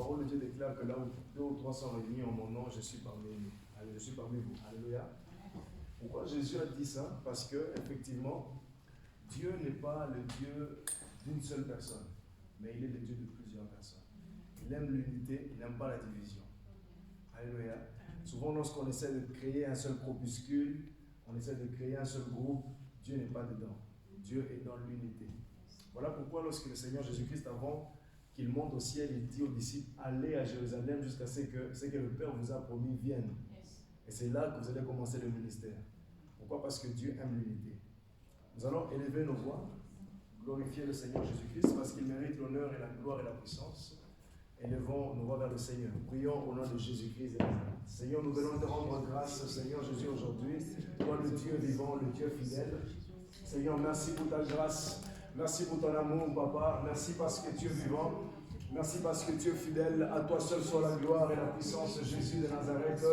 parole de Dieu déclare que là où 2 ou 3 sont réunis en mon nom, je suis parmi vous. Alléluia. Pourquoi Jésus a dit ça? Parce que, effectivement, Dieu n'est pas le Dieu d'une seule personne, mais il est le Dieu de plusieurs personnes. Il aime l'unité, il n'aime pas la division. Alléluia. Souvent, lorsqu'on essaie de créer un seul groupuscule, on essaie de créer un seul groupe, Dieu n'est pas dedans. Dieu est dans l'unité. Voilà pourquoi lorsque le Seigneur Jésus-Christ, avant qu'il monte au ciel, il dit aux disciples, allez à Jérusalem jusqu'à ce que le Père vous a promis vienne. Et c'est là que vous allez commencer le ministère. Pourquoi? Parce que Dieu aime l'unité. Nous allons élever nos voix, glorifier le Seigneur Jésus-Christ parce qu'il mérite l'honneur et la gloire et la puissance. Élevons nos voix vers le Seigneur. Prions au nom de Jésus-Christ. Seigneur, nous venons te rendre grâce, Seigneur Jésus, aujourd'hui. Toi, le Dieu vivant, le Dieu fidèle. Seigneur, merci pour ta grâce. Merci pour ton amour, Papa. Merci parce que tu es vivant. Merci parce que tu es fidèle. À toi seul soit la gloire et la puissance, Jésus de Nazareth.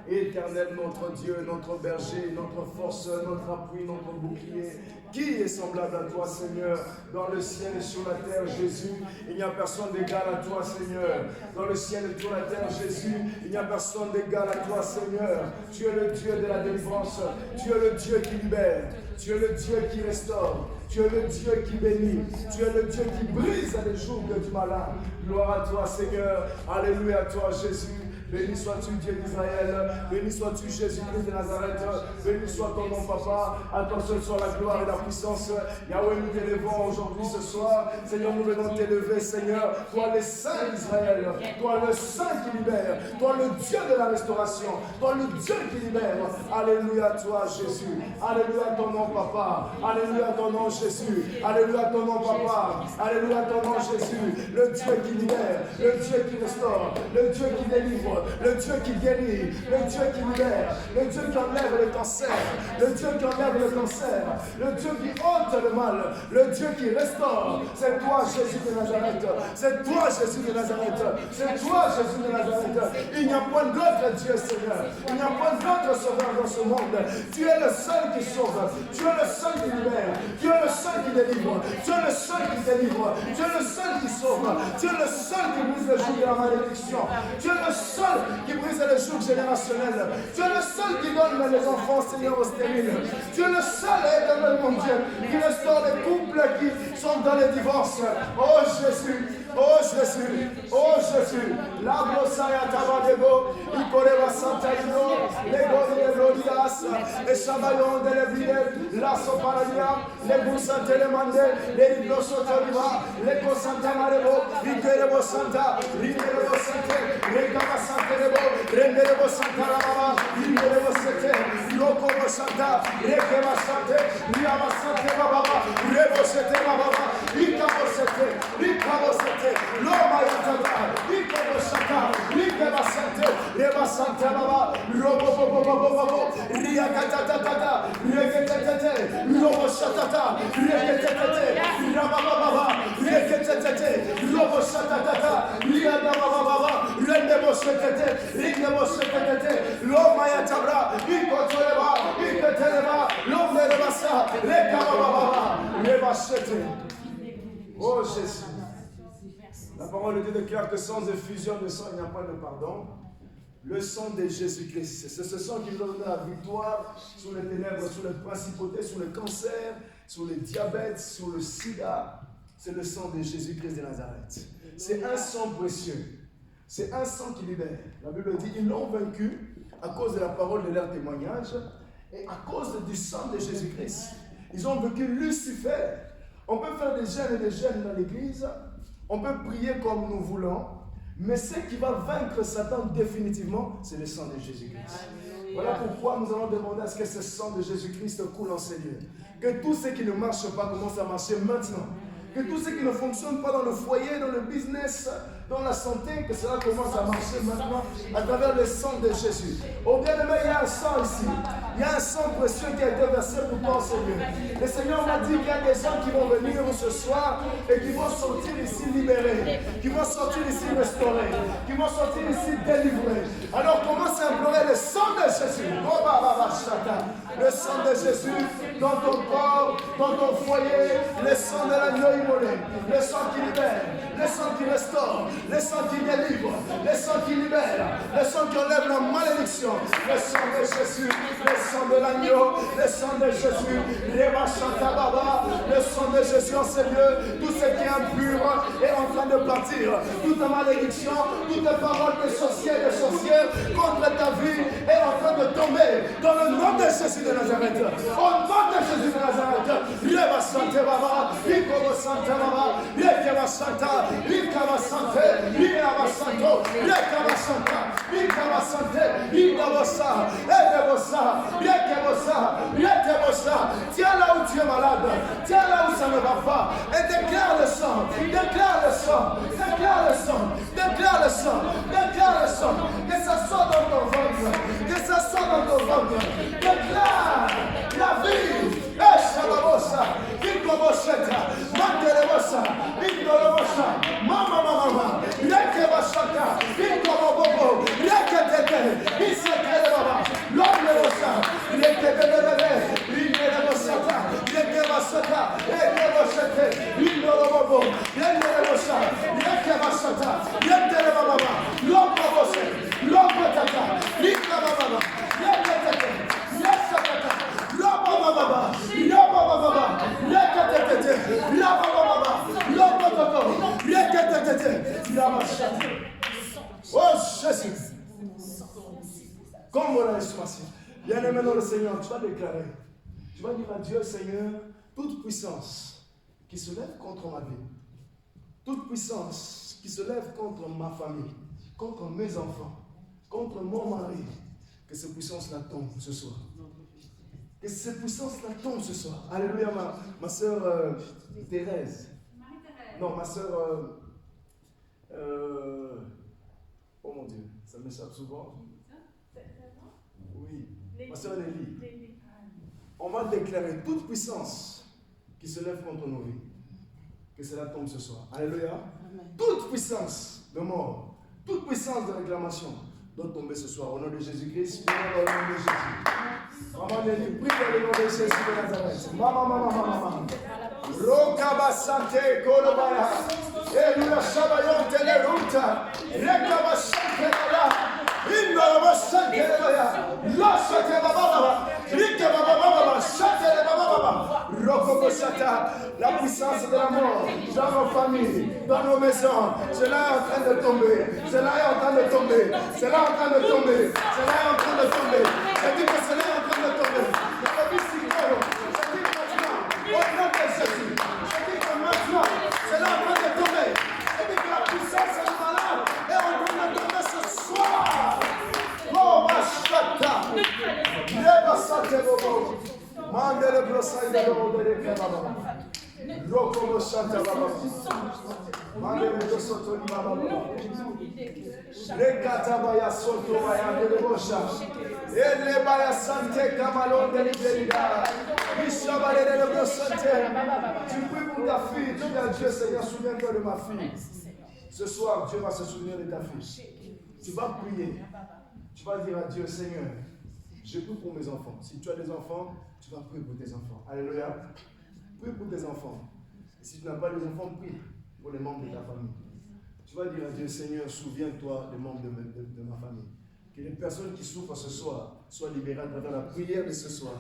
Éternel, notre Dieu, notre berger, notre force, notre appui, notre bouclier. Qui est semblable à toi, Seigneur, dans le ciel et sur la terre, Jésus? Il n'y a personne d'égal à toi, Seigneur. Dans le ciel et sur la terre, Jésus, il n'y a personne d'égal à toi, Seigneur. Tu es le Dieu de la délivrance. Tu es le Dieu qui libère. Tu es le Dieu qui restaure. Tu es le Dieu qui bénit. Tu es le Dieu qui brise les jougs du malin. Gloire à toi, Seigneur. Alléluia à toi, Jésus. Béni sois-tu, Dieu d'Israël. Béni sois-tu, Jésus-Christ de Nazareth. Béni soit ton nom, Papa. À toi seul soit la gloire et la puissance. Yahweh, nous t'élevons aujourd'hui, ce soir. Seigneur, nous venons t'élever, Seigneur. Toi, le Saint d'Israël. Toi, le Saint qui libère. Toi, le Dieu de la restauration. Toi, le Dieu qui libère. Alléluia à toi, Jésus. Alléluia à ton nom, Papa. Alléluia à ton nom, Jésus. Alléluia à ton nom, Papa. Alléluia à ton nom, Jésus. Le Dieu qui libère. Le Dieu qui restaure. Le Dieu qui délivre. Le Dieu qui guérit, le Dieu qui libère, le Dieu qui enlève le cancer, le Dieu qui enlève le cancer, le Dieu qui ôte le mal, le Dieu qui restaure. C'est toi, Jésus de Nazareth. C'est toi, Jésus de Nazareth. C'est toi, Jésus de Nazareth. Il n'y a point d'autre Dieu, Seigneur. Il n'y a point d'autre sauveur dans ce monde. Tu es le seul qui sauve. Tu es le seul qui libère. Tu es le seul qui délivre. Tu es le seul qui délivre. Tu es le seul qui sauve. Tu es le seul qui brise le joug de la malédiction. Tu es le seul qui brise les jougs générationnels. Tu es le seul qui donne les enfants, Seigneur, aux stériles. Tu es le seul, éternel, mon Dieu, qui restaure les couples qui sont dans les divorces. Oh Jésus, oh Jésus, oh Jésus. La brossaya tabadego, ikoreva santaino, lego de glorias, et chamaillon de l'évide, la soparadia, les boussants télémandés, les librosotoriva, les cosanta marebo, ikerebo santa, rikerebo sante, regama Renderebo Santa Baba, Renderebo Sete, Lokobo Santa, Rekeba Sante, Riaba Sante Baba, Rebo Sete Baba, Ikabo Sete, Loma Yataba, Ikabo Santa, Rekeba Sante, Reba Santa Baba, Robo, Riakatata, Reketete, Lobo Satata, Reketete, Rababa, Reketete, Lobo Satata, Riada Baba, Rendebo Sete, l'homme yatabra, il contrôlera, il contrôlera, l'homme de Bassa, les Kababa, les Bachete. Oh Jésus. La parole de Dieu déclare que sans effusion de sang, il n'y a pas de pardon. Le sang de Jésus-Christ, c'est ce sang qui nous donne la victoire sur les ténèbres, sur les principautés, sur le cancer, sur le diabète, sur le sida. C'est le sang de Jésus-Christ de Nazareth. C'est un sang précieux. C'est un sang qui libère. La Bible dit ils l'ont vaincu à cause de la parole de leur témoignage et à cause du sang de Jésus-Christ. Ils ont vaincu Lucifer. On peut faire des jeûnes et des jeûnes dans l'église. On peut prier comme nous voulons. Mais ce qui va vaincre Satan définitivement, c'est le sang de Jésus-Christ. Voilà pourquoi nous allons demander à ce que ce sang de Jésus-Christ coule en ces lieux. Que tout ce qui ne marche pas commence à marcher maintenant. Que tout ce qui ne fonctionne pas dans le foyer, dans le business, dans la santé, que cela commence à marcher maintenant à travers le sang de Jésus. Oh bien-aimé, il y a un sang ici. Il y a un sang précieux qui a été versé pour toi, Seigneur. Le Seigneur m'a dit qu'il y a des gens qui vont venir ce soir et qui vont sortir ici libérés, qui vont sortir ici restaurés, qui vont sortir ici délivrés. Alors commence à implorer le sang de Jésus. Oh, le sang de Jésus dans ton corps, dans ton foyer, le sang de l'agneau immolé, le sang qui libère, le sang qui restaure, le sang qui délivre, le sang qui enlève la malédiction, le sang de Jésus, le sang de l'agneau, le sang de Jésus, le sang de Jésus en ces lieux, tout ce qui est impur est en train de partir, toute malédiction, toute parole de sorciers et de sorcières contre ta vie est en train de tomber dans le nom de Jésus de Nazareth. Au nom de Jésus de Nazareth, Reba Sante Baba, Ikobo Sante Baba, Yekeba Santa, Ikaba Sante, Ikaba Santo, Yekaba Santa, Ikaba Sante, Ikabosa, Edebosa, Yekebosa, Yekebosa. Tiens là où tu es malade, tiens là où ça ne va pas, et déclare le sang, déclare le sang, déclare le sang, déclare le sang, déclare le sang, que ça soit dans ton ventre, que ça soit dans ton ventre, déclare la vie. Eshababosa, Ikobosheta, Mandelebosa, Indolobosa, Mama, Rekebasaka, Ikobobobo, Reketete, Isekelebaba, Lomebosa, Rekebebebe, Rindelebosata, Rekebasata, Rekeboshete, Indolobobo, Rendelebosa, Rekebasata, Rendelebaba, Lomobose, Lompatata, Ikababa, Reketete, Yesakata, Rabababa, Rabababa, Rekatete, Rabababa, Lopototo, Rekatete, Rabashata. Oh Jésus. Comme on l'a expliqué. Bien-aimé dans le Seigneur, tu vas déclarer. Tu vas dire à Dieu, Seigneur, toute puissance qui se lève contre ma vie, toute puissance qui se lève contre ma famille, contre mes enfants, contre mon mari, que ces puissances-là tombent ce soir. Que ces puissances-là tombent ce soir. Alléluia, ma soeur Thérèse. Non, ma soeur... oh mon Dieu, ça m'échappe souvent. Oui, ma soeur Nelly. On va déclarer toute puissance qui se lève contre nos vies. Que cela tombe ce soir. Alléluia. Toute puissance de mort, toute puissance de réclamation doit tomber ce soir. Au nom de Jésus-Christ, au nom de Jésus. Maman Nelly, prie dans le nom de Jésus de Nazareth. Maman. Rokaba Sante Kolobaya. Elula Shabayon Teleruta. Rekaba Sante Baba. Indolaba Sante Baba. Losate Baba. Rike Baba. Sante Baba. Rokobo Sata. La puissance de la mort dans nos familles, dans nos maisons. Cela est en train de tomber. Cela est en train de tomber. Cela est en train de tomber. Cela est en train de tomber. Je dis que cela est en train de tomber. Je dis Sikoro. Je dis maintenant. Au nom de Jésus. Je dis que maintenant, cela est en train de tomber. Je dis que la puissance du malade est en train de tomber ce soir. Oh, Machata. Reba Sate Bobo. Mandele Brosai de Bobo de Kebaba. Rokobo Santa Baba. Mandele Brosoto di Baba. Rekata Baya Soto Baya de Bosha. Elle Baya Sante Kamalon de Liberiga. Ishabale de Brosante. Tu pries pour ta fille. Tu dis à Dieu, Seigneur, souviens-toi de ma fille. Ce soir, Dieu va se souvenir de ta fille. Tu vas prier. Tu vas dire à Dieu, Seigneur, je prie pour mes enfants. Si tu as des enfants, tu vas prier pour tes enfants. Alléluia. Prie pour tes enfants. Et si tu n'as pas des enfants, prie pour les membres de ta famille. Tu vas dire à Dieu, Seigneur, souviens-toi des membres de ma famille. Que les personnes qui souffrent ce soir soient libérées à travers la prière de ce soir.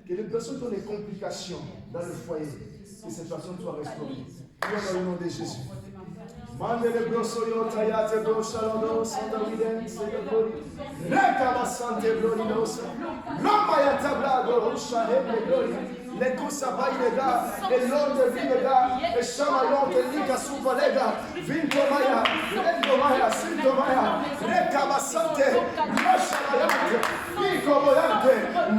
Que les personnes qui ont des complications dans le foyer, que ces personnes soient restaurées. Prions dans le nom de Jésus. Mandele brosoyo tayate broshalodo santa widen sedori rekaba sante gloriosa loma ya tablado shahebe glori le kusa baidega e londe vinega e shamayon te lika subalega vinto maya lendo maya sinto maya rekaba sante broshalayante iko boyante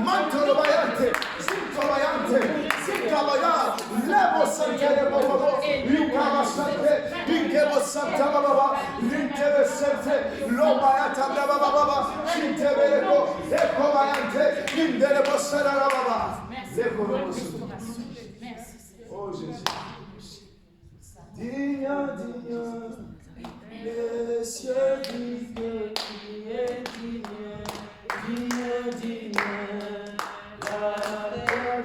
mantolo bayante sinto bayante Sikabaya, Lebo Sante Baba, Yukaba Sante, Ikebo Santa Baba, Rintebe Sante, Lobayata Baba, Shintebeko, Ekobayante, Indelebo Sara Baba. Oh Jésus. Digna, les cieux dignes, dignes, la terre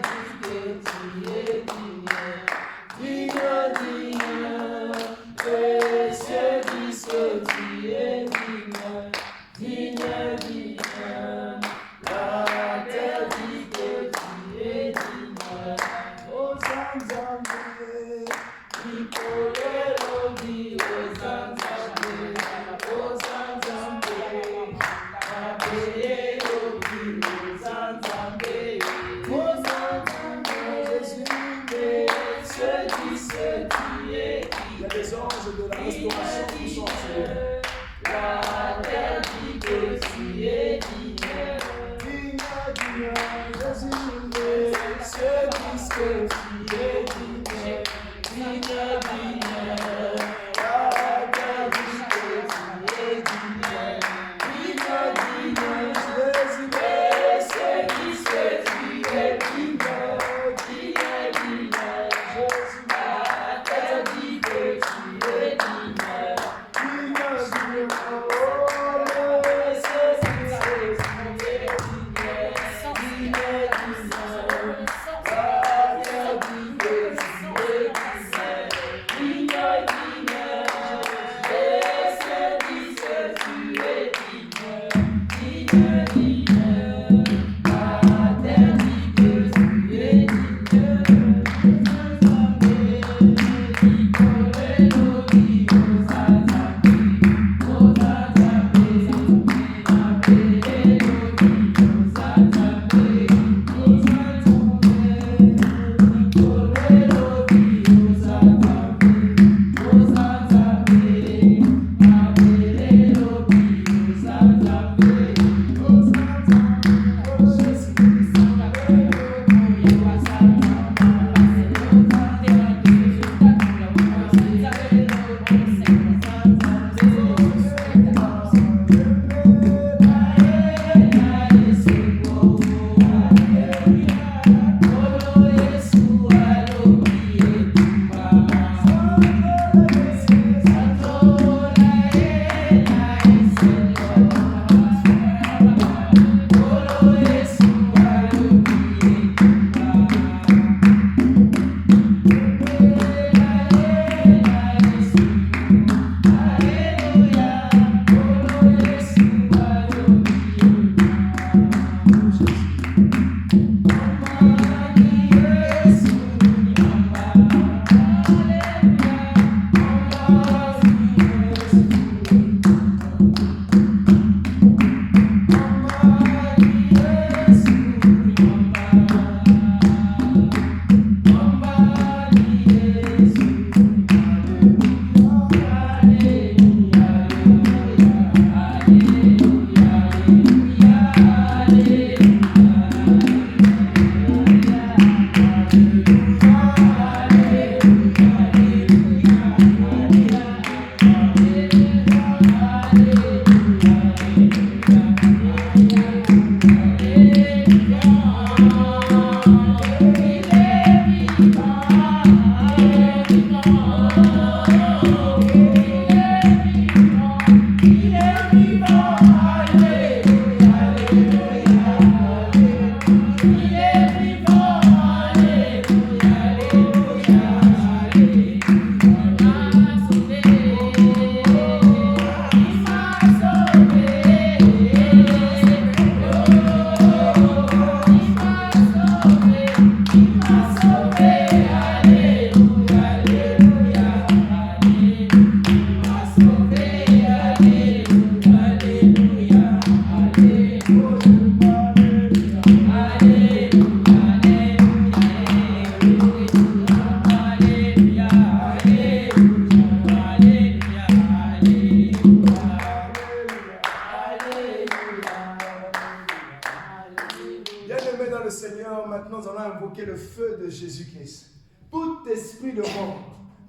Le feu de Jésus-Christ. Tout esprit de mort,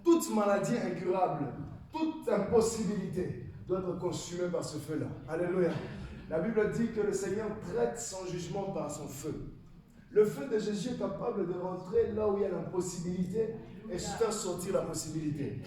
toute maladie incurable, toute impossibilité doit être consumée par ce feu-là. Alléluia. La Bible dit que le Seigneur traite son jugement par son feu. Le feu de Jésus est capable de rentrer là où il y a l'impossibilité et faire sortir la possibilité.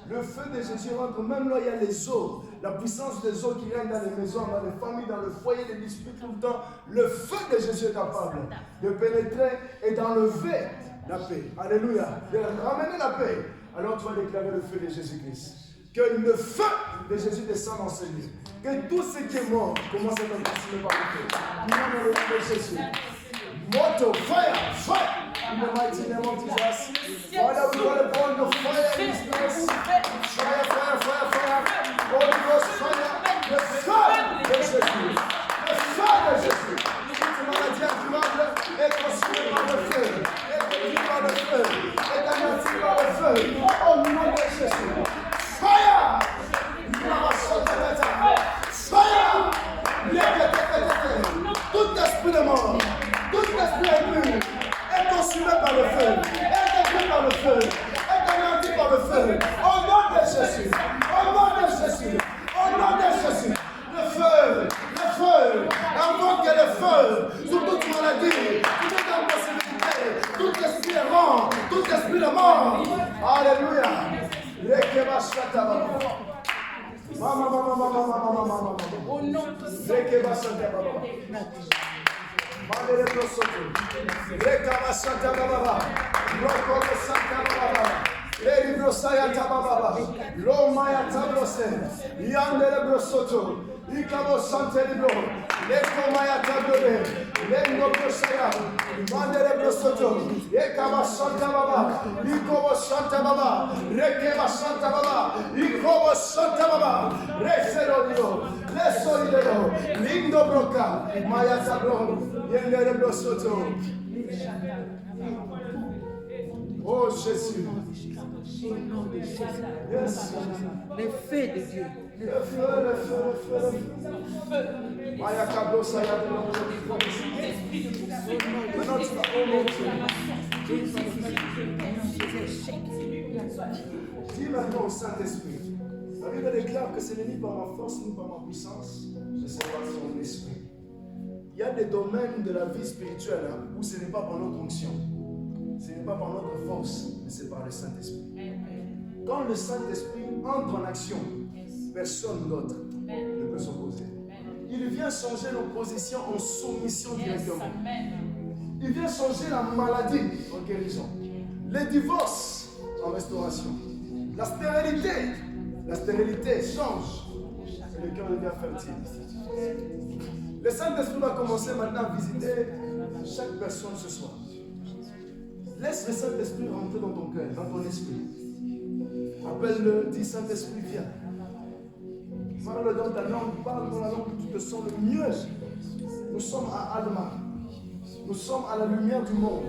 Le feu de Jésus rentre même là où il y a les eaux, la puissance des eaux qui règnent dans les maisons, dans les familles, dans le foyer, les disputes tout le temps. Le feu de Jésus est capable de pénétrer et d'enlever la paix. Alléluia. De ramener la paix. Alors tu vas déclarer le feu de Jésus-Christ. Que le feu de Jésus descende dans ce lieu. Que tout ce qui est mort commence à être consumé par le feu. Nous le nom de Jésus. Mortal fire, fire. In the mighty name of Jesus. Father, we want to burn your fire in this place. Fire, fire, fire, fire. Holy Ghost fire. Le feu de Jésus. Le feu de Jésus. Toute maladie incurable est consumée par le feu. Est guérie par le feu. Est anéantie par le feu. Au nom de Jésus. Fire. Fire. Tout esprit de mort. Tout esprit impur est consumé par le feu, est détruit par le feu, est anéanti par le feu. Au nom de Jésus, au nom de Jésus, au nom de Au nom puissant. Oh Jésus. Yes. Les faits de Dieu. Le feu, le feu, le feu, le feu. Maya Kablo Saya. Maintenant tu vas dis maintenant au Saint-Esprit. La Bible déclare que ce n'est ni par ma force ni par ma puissance, mais c'est par son esprit. Il y a des domaines de la vie spirituelle où ce n'est pas par notre onction, ce n'est pas par notre force, mais c'est par le Saint-Esprit. Quand le Saint-Esprit entre en action, personne d'autre ne peut s'opposer. Il vient changer nos positions en soumission directement. Il vient changer la maladie en guérison. Les divorces en restauration. La stérilité change. Et le cœur devient fertile. Le Saint-Esprit va commencer maintenant à visiter chaque personne ce soir. Laisse le Saint-Esprit rentrer dans ton cœur, dans ton esprit. Appelle-le, dis Saint-Esprit, viens. Parle dans ta langue, parle dans la langue où tu te sens le mieux. Nous sommes à Alma. Nous sommes à la lumière du monde.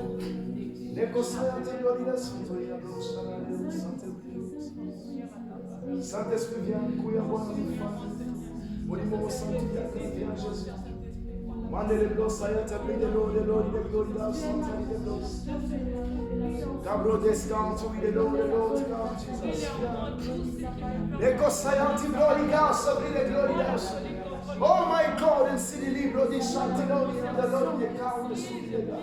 Saint-Esprit, viens. Viens, Jésus. Mandele blosa ya tabri de l'eau, de l'eau, de l'eau, de l'eau, de l'eau. Cabro descanto, de l'eau, Jesus. Ecco sayanti gloria, sabri de gloria. Oh my God, and see the libro di Santinoni and the Lord the count the Sudega.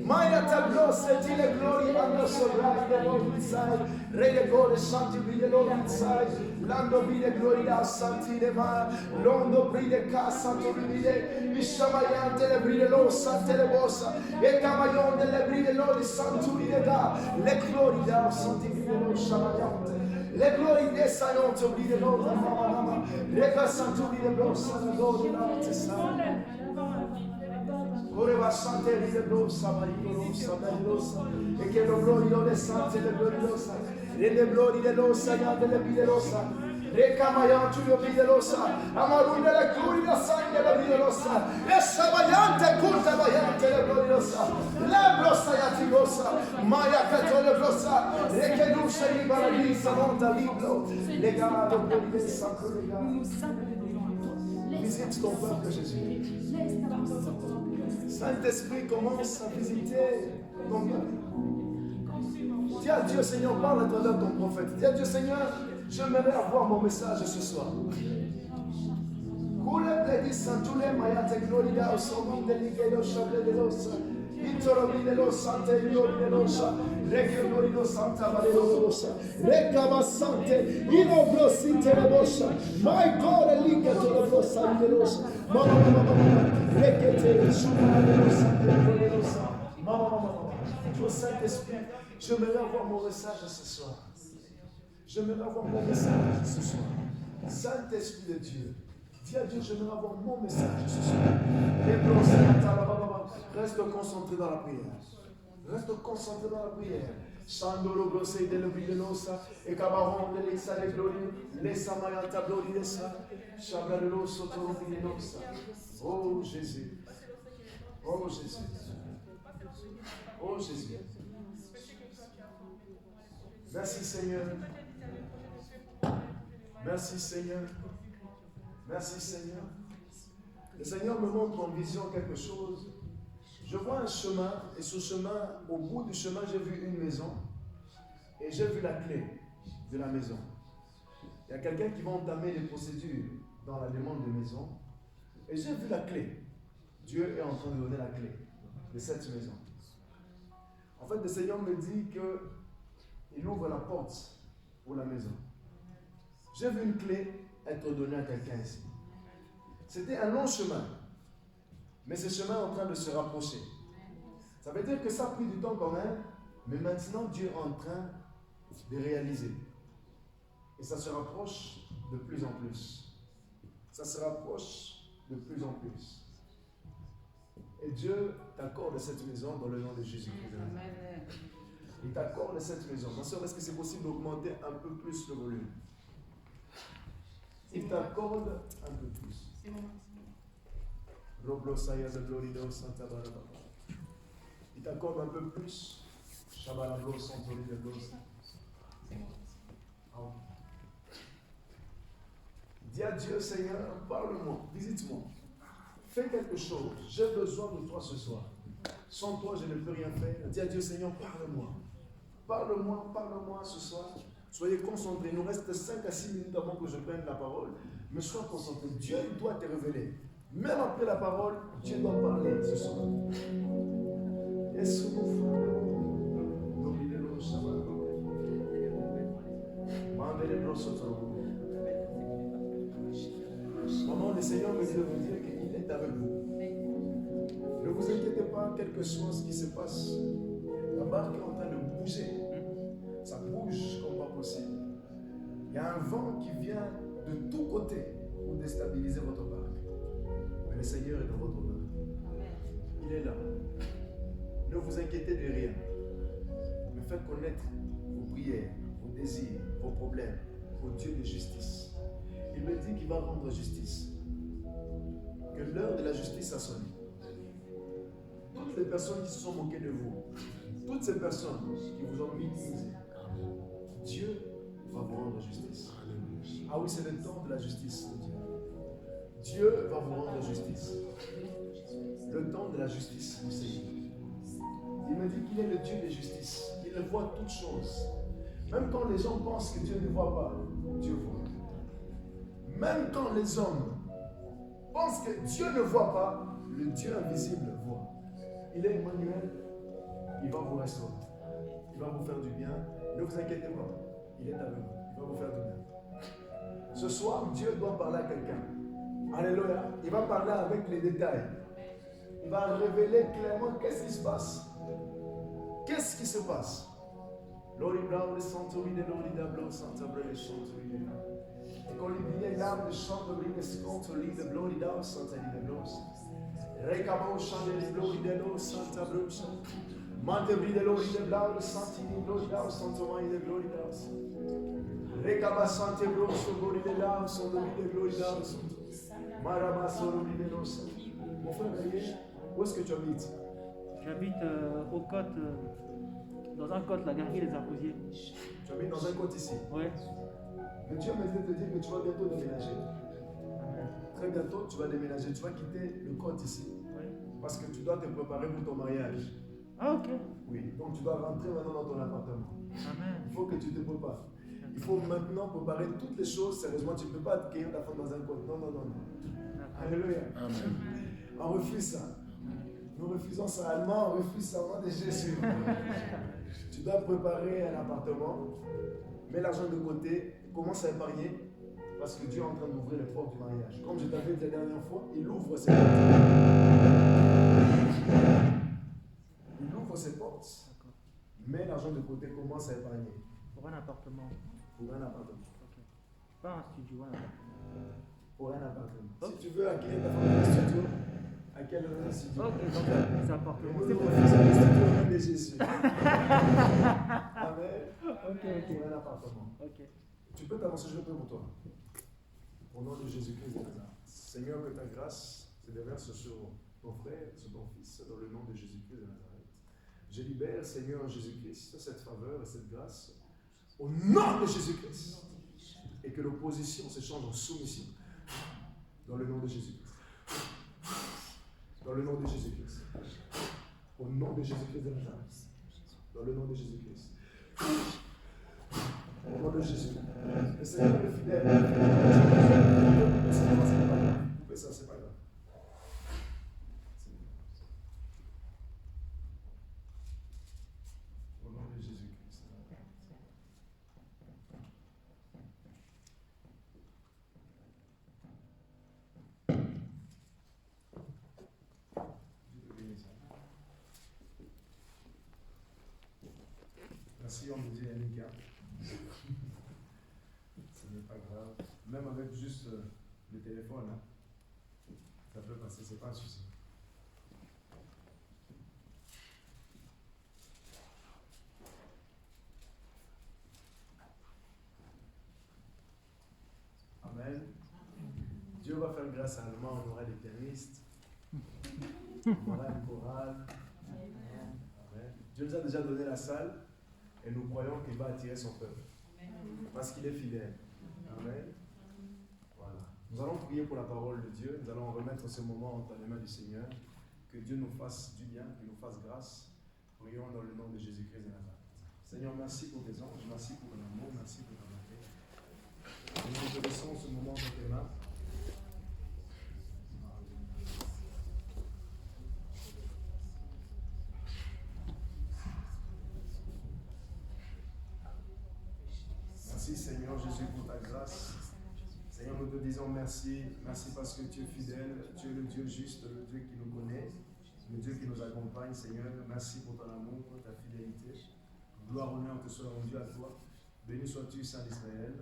Maya tablo senti le gloria and the Sobrai, the Lord inside. Re de God, the Santi be the Lord inside. Lando be the gloria, Santi de Ma. Londo bride casa, to bride. Mishamayante le bride lo, Sante le bossa. E Camayon de le bride lo, di Santuri de Da. Le gloria, Santi bride lo, Shamayante. Le glorie des saillants te brillent de l'eau, maman. Les passants te brillent de l'eau, ça ne l'eau de l'eau, c'est ça. Ora va chanter de l'eau, ça va y l'eau, ça va y l'eau, et que le gloire de l'essence, le gloriosa. Et le gloire de l'eau, ça y a de la vie de l'eau, ça. Recamayan tu lo vide losa, amarunda la curia sangue la vide losa, e sabayante curta bayante la gloriosa, la brossa yatigosa, maya catole brossa, rekedusa di paradisa monta libro, legado por il sacro legado. Visite ton peuple Jésus. Saint-Esprit commence à visiter ton peuple. Dis à Dieu Seigneur, parle à travers ton prophète. Dis à Dieu Seigneur, j'aimerais avoir mon message ce soir. Saint-Esprit, j'aimerais avoir mon message ce soir. J'aimerais avoir mon message ce soir. Saint-Esprit de Dieu, dis à Dieu, j'aimerais avoir mon message ce soir. Reste concentré dans la prière. Reste concentré dans la prière. Sandoro Brosei de l'Obilosa, et Cabaron de l'Exa de Gloria, les Samayanta Gloriosa, Chabralo Sotoro Bilosa. Oh Jésus. Oh Jésus. Oh Jésus. Merci Seigneur. Merci Seigneur. Merci Seigneur. Le Seigneur me montre en vision quelque chose. Je vois un chemin et ce chemin, au bout du chemin, j'ai vu une maison et j'ai vu la clé de la maison. Il y a quelqu'un qui va entamer les procédures dans la demande de maison et j'ai vu la clé. Dieu est en train de donner la clé de cette maison. En fait, le Seigneur me dit qu'il ouvre la porte pour la maison. J'ai vu une clé être donné à quelqu'un ici. C'était un long chemin. Mais ce chemin est en train de se rapprocher. Ça veut dire que ça a pris du temps quand même. Mais maintenant, Dieu est en train de réaliser. Et ça se rapproche de plus en plus. Ça se rapproche de plus en plus. Et Dieu t'accorde cette maison dans le nom de Jésus-Christ. Il t'accorde cette maison. Ma soeur, est-ce que c'est possible d'augmenter un peu plus le volume? Il t'accorde un peu plus. Il t'accorde un peu plus. Dis à Dieu, Seigneur, parle-moi, visite-moi. Fais quelque chose. J'ai besoin de toi ce soir. Sans toi, je ne peux rien faire. Dis à Dieu, Seigneur, parle-moi. Parle-moi, parle-moi ce soir. Soyez concentrés. Il nous reste 5 à 6 minutes avant que je prenne la parole. Mais sois concentré. Dieu doit te révéler. Même après la parole, Dieu doit parler ce soir. Est-ce que vous Maman, le Seigneur me dit de vous dire qu'il est avec vous. Ne vous inquiétez pas, quel que soit ce qui se passe. La barque est en train de bouger. Ça bouge comme pas possible. Il y a un vent qui vient de tous côtés pour déstabiliser votre barque. Mais le Seigneur est dans votre main. Il est là. Ne vous inquiétez de rien. Mais faites connaître vos prières, vos désirs, vos problèmes au Dieu de justice. Il me dit qu'il va rendre justice. Que l'heure de la justice a sonné. Toutes les personnes qui se sont moquées de vous, toutes ces personnes qui vous ont minimisé, Dieu va vous rendre justice. Ah oui, c'est le temps de la justice de Dieu. Dieu va vous rendre justice. Le temps de la justice du Seigneur. Il me dit qu'il est le Dieu de justice. Il voit toutes choses. Même quand les gens pensent que Dieu ne voit pas, Dieu voit. Même quand les hommes pensent que Dieu ne voit pas, le Dieu invisible voit. Il est Emmanuel, il va vous restaurer. Il va vous faire du bien. Ne vous inquiétez pas, il est avec vous. Il va vous faire du bien. Ce soir, Dieu doit parler à quelqu'un. Alléluia. Il va parler avec les détails. Il va révéler clairement qu'est-ce qui se passe. Qu'est-ce qui se passe? Lori Brown, le Santori de Lori Dablo, Santa Bre, Santori de et Olivier Dam, le Chantori de Scontori de Lori Dam, Santa de Blos. Recabo, Chandé de Lori de Lo, Santa Bruce. Mantebri de Lori de Blau, Santini de Lori Dam, Santomai de Lori Dam. Recaba Sante Broso, Lori de Dam, Santori de Lori Dam, Marama Sorori de Los. Mon frère, où est-ce que tu habites? J'habite au Côte, dans un Côte, la galerie des Arcousiers. Tu habites dans un Côte ici? Oui. Mais Dieu me dit de te dire que tu vas bientôt déménager. Amen. Très bientôt, tu vas déménager. Tu vas quitter le Côte ici. Oui. Parce que tu dois te préparer pour ton mariage. Ah, ok. Oui. Donc tu dois rentrer maintenant dans ton appartement. Amen. Il faut que tu te prépares. Il faut maintenant préparer toutes les choses. Sérieusement, tu ne peux pas accueillir ta femme dans un Côte. Non, non, non, non. Alléluia. Amen. On refuse ça. Nous refusons ça. Allemand, on refuse ça au nom de Jésus. Tu dois préparer un appartement. Mets l'argent de côté. Commence à épargner. Parce que Dieu est en train d'ouvrir les portes du mariage. Comme je t'avais dit la dernière fois, il ouvre ses portes. Il ouvre ses portes. Mets l'argent de côté. Commence à épargner. Pour un appartement. Pour un appartement. Ok. Pas un studio, un appartement. Pour un appartement. Ok. Si tu veux acquérir ta femme dans un studio, à quel studio? Ok, donc les appartements. C'est pour faire le studio au nom de Jésus. Amen. Ok. Pour un appartement. Ok. Tu peux t'avancer, je prie pour toi. Au nom de Jésus-Christ de Nazareth. Seigneur, que ta grâce se déverse sur ton frère, sur ton fils, dans le nom de Jésus-Christ de Nazareth. Je libère, Seigneur Jésus-Christ, cette faveur et cette grâce au nom de Jésus-Christ. Et que l'opposition se change en soumission. Dans le nom de Jésus-Christ. Dans le nom de Jésus-Christ. Au nom de Jésus-Christ de Nazareth. Dans le nom de Jésus-Christ. Au nom de Jésus. Le Seigneur est fidèle. C'est pas grave. Vous faites ça, c'est pas grave. Au nom de Jésus-Christ. Merci, on me dit Yannick. Ce n'est pas grave. Même avec juste le téléphone, hein, ça peut passer, c'est pas un souci. Amen. Dieu va faire grâce à nous, on aura des pianistes, on aura une chorale. Amen. Dieu nous a déjà donné la salle et nous croyons qu'il va attirer son peuple. Parce qu'il est fidèle. Amen. Voilà. Nous allons prier pour la parole de Dieu. Nous allons remettre ce moment entre les mains du Seigneur. Que Dieu nous fasse du bien, qu'il nous fasse grâce. Prions dans le nom de Jésus-Christ de Nazareth. Seigneur, merci pour tes anges, merci pour ton amour, merci pour ta bonté. Nous te laissons ce moment entre tes mains. Merci Seigneur Jésus pour ta grâce. Seigneur, nous te disons merci. Merci parce que tu es fidèle, tu es le Dieu juste, le Dieu qui nous connaît, le Dieu qui nous accompagne, Seigneur. Merci pour ton amour, pour ta fidélité. Gloire, honneur te soit rendu à toi. Béni sois-tu, Saint d'Israël.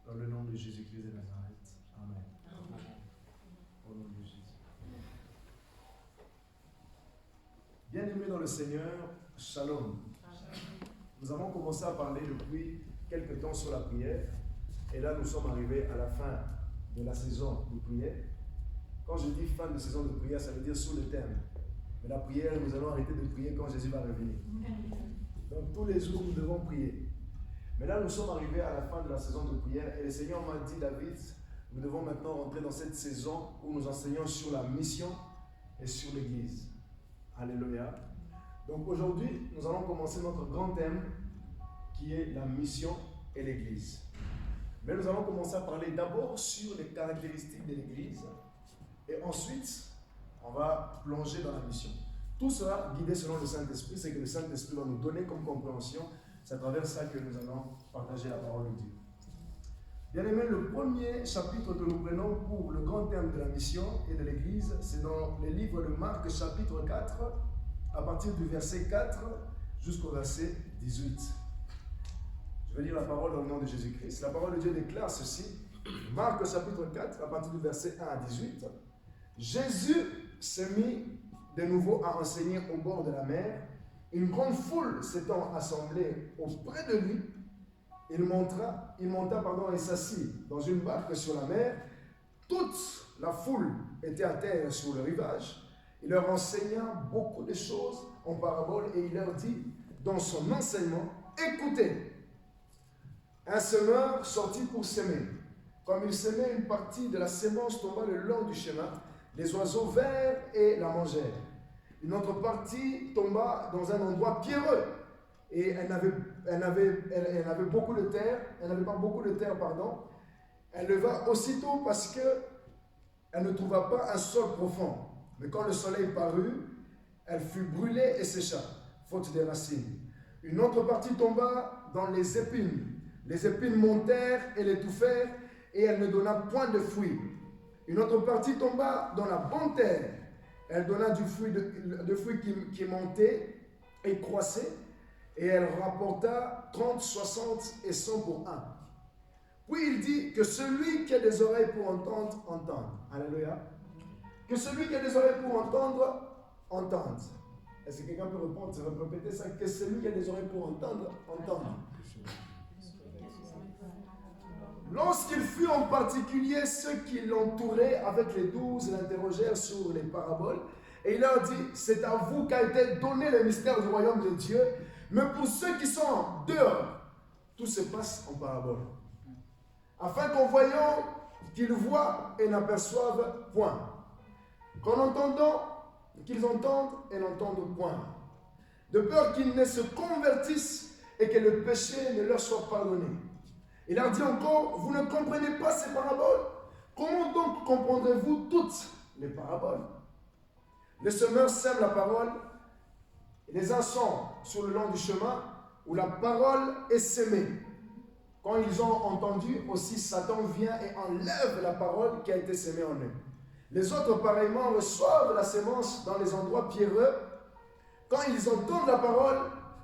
Dans le nom de Jésus-Christ de Nazareth. Amen. Au nom de Jésus. Bien-aimés dans le Seigneur, Shalom. Nous avons commencé à parler depuis quelques temps sur la prière. Et là, nous sommes arrivés à la fin de la saison de prière. Quand je dis fin de saison de prière, ça veut dire sous le terme. Mais la prière, nous allons arrêter de prier quand Jésus va revenir. Donc tous les jours, nous devons prier. Mais là, nous sommes arrivés à la fin de la saison de prière. Et le Seigneur m'a dit, David, nous devons maintenant rentrer dans cette saison où nous enseignons sur la mission et sur l'Église. Alléluia. Donc aujourd'hui, nous allons commencer notre grand thème qui est la mission et l'Église. Mais nous allons commencer à parler d'abord sur les caractéristiques de l'Église et ensuite, on va plonger dans la mission. Tout sera guidé selon le Saint-Esprit, c'est que le Saint-Esprit va nous donner comme compréhension. C'est à travers ça que nous allons partager la parole de Dieu. Bien aimé, le premier chapitre que nous prenons pour le grand thème de la mission et de l'Église, c'est dans les livres de Marc, chapitre 4, à partir du verset 4 jusqu'au verset 18. Je vais lire la parole dans le nom de Jésus-Christ. La parole de Dieu déclare ceci. Marc, chapitre 4, à partir du verset 1 à 18. Jésus s'est mis de nouveau à enseigner au bord de la mer. Une grande foule s'étant assemblée auprès de lui, il monta et s'assit dans une barque sur la mer. Toute la foule était à terre sur le rivage. Il leur enseigna beaucoup de choses en parabole et il leur dit dans son enseignement, écoutez, un semeur sortit pour s'aimer. Comme il s'aimait, une partie de la sémence tomba le long du chemin. Les oiseaux vinrent et la mangèrent. Une autre partie tomba dans un endroit pierreux. Et elle n'avait beaucoup de terre. Elle n'avait pas beaucoup de terre, pardon. Elle leva aussitôt parce qu'elle ne trouva pas un sol profond. Mais quand le soleil parut, elle fut brûlée et sécha, faute des racines. Une autre partie tomba dans les épines. Les épines montèrent et l'étouffèrent, et elle ne donna point de fruits. Une autre partie tomba dans la bonne terre. Elle donna du fruit qui montait et croissait, et elle rapporta 30, 60 et 100 pour un. Puis il dit que celui qui a des oreilles pour entendre, entende. Alléluia. Que celui qui a des oreilles pour entendre, entende. Est-ce que quelqu'un peut répéter ça? Que celui qui a des oreilles pour entendre, entende. Lorsqu'il fut en particulier ceux qui l'entouraient avec les 12, l'interrogèrent sur les paraboles. Et il leur dit, c'est à vous qu'a été donné le mystère du royaume de Dieu. Mais pour ceux qui sont dehors, tout se passe en parabole. Afin qu'en voyant, qu'ils voient et n'aperçoivent point. Qu'en entendant, qu'ils entendent et n'entendent point. De peur qu'ils ne se convertissent et que le péché ne leur soit pardonné. Il leur dit encore, vous ne comprenez pas ces paraboles? Comment donc comprendrez-vous toutes les paraboles? Les semeurs sèment la parole, et les uns sont sur le long du chemin où la parole est sémée. Quand ils ont entendu, aussi Satan vient et enlève la parole qui a été sémée en eux. Les autres, pareillement, reçoivent la sémence dans les endroits pierreux. Quand ils entendent la parole,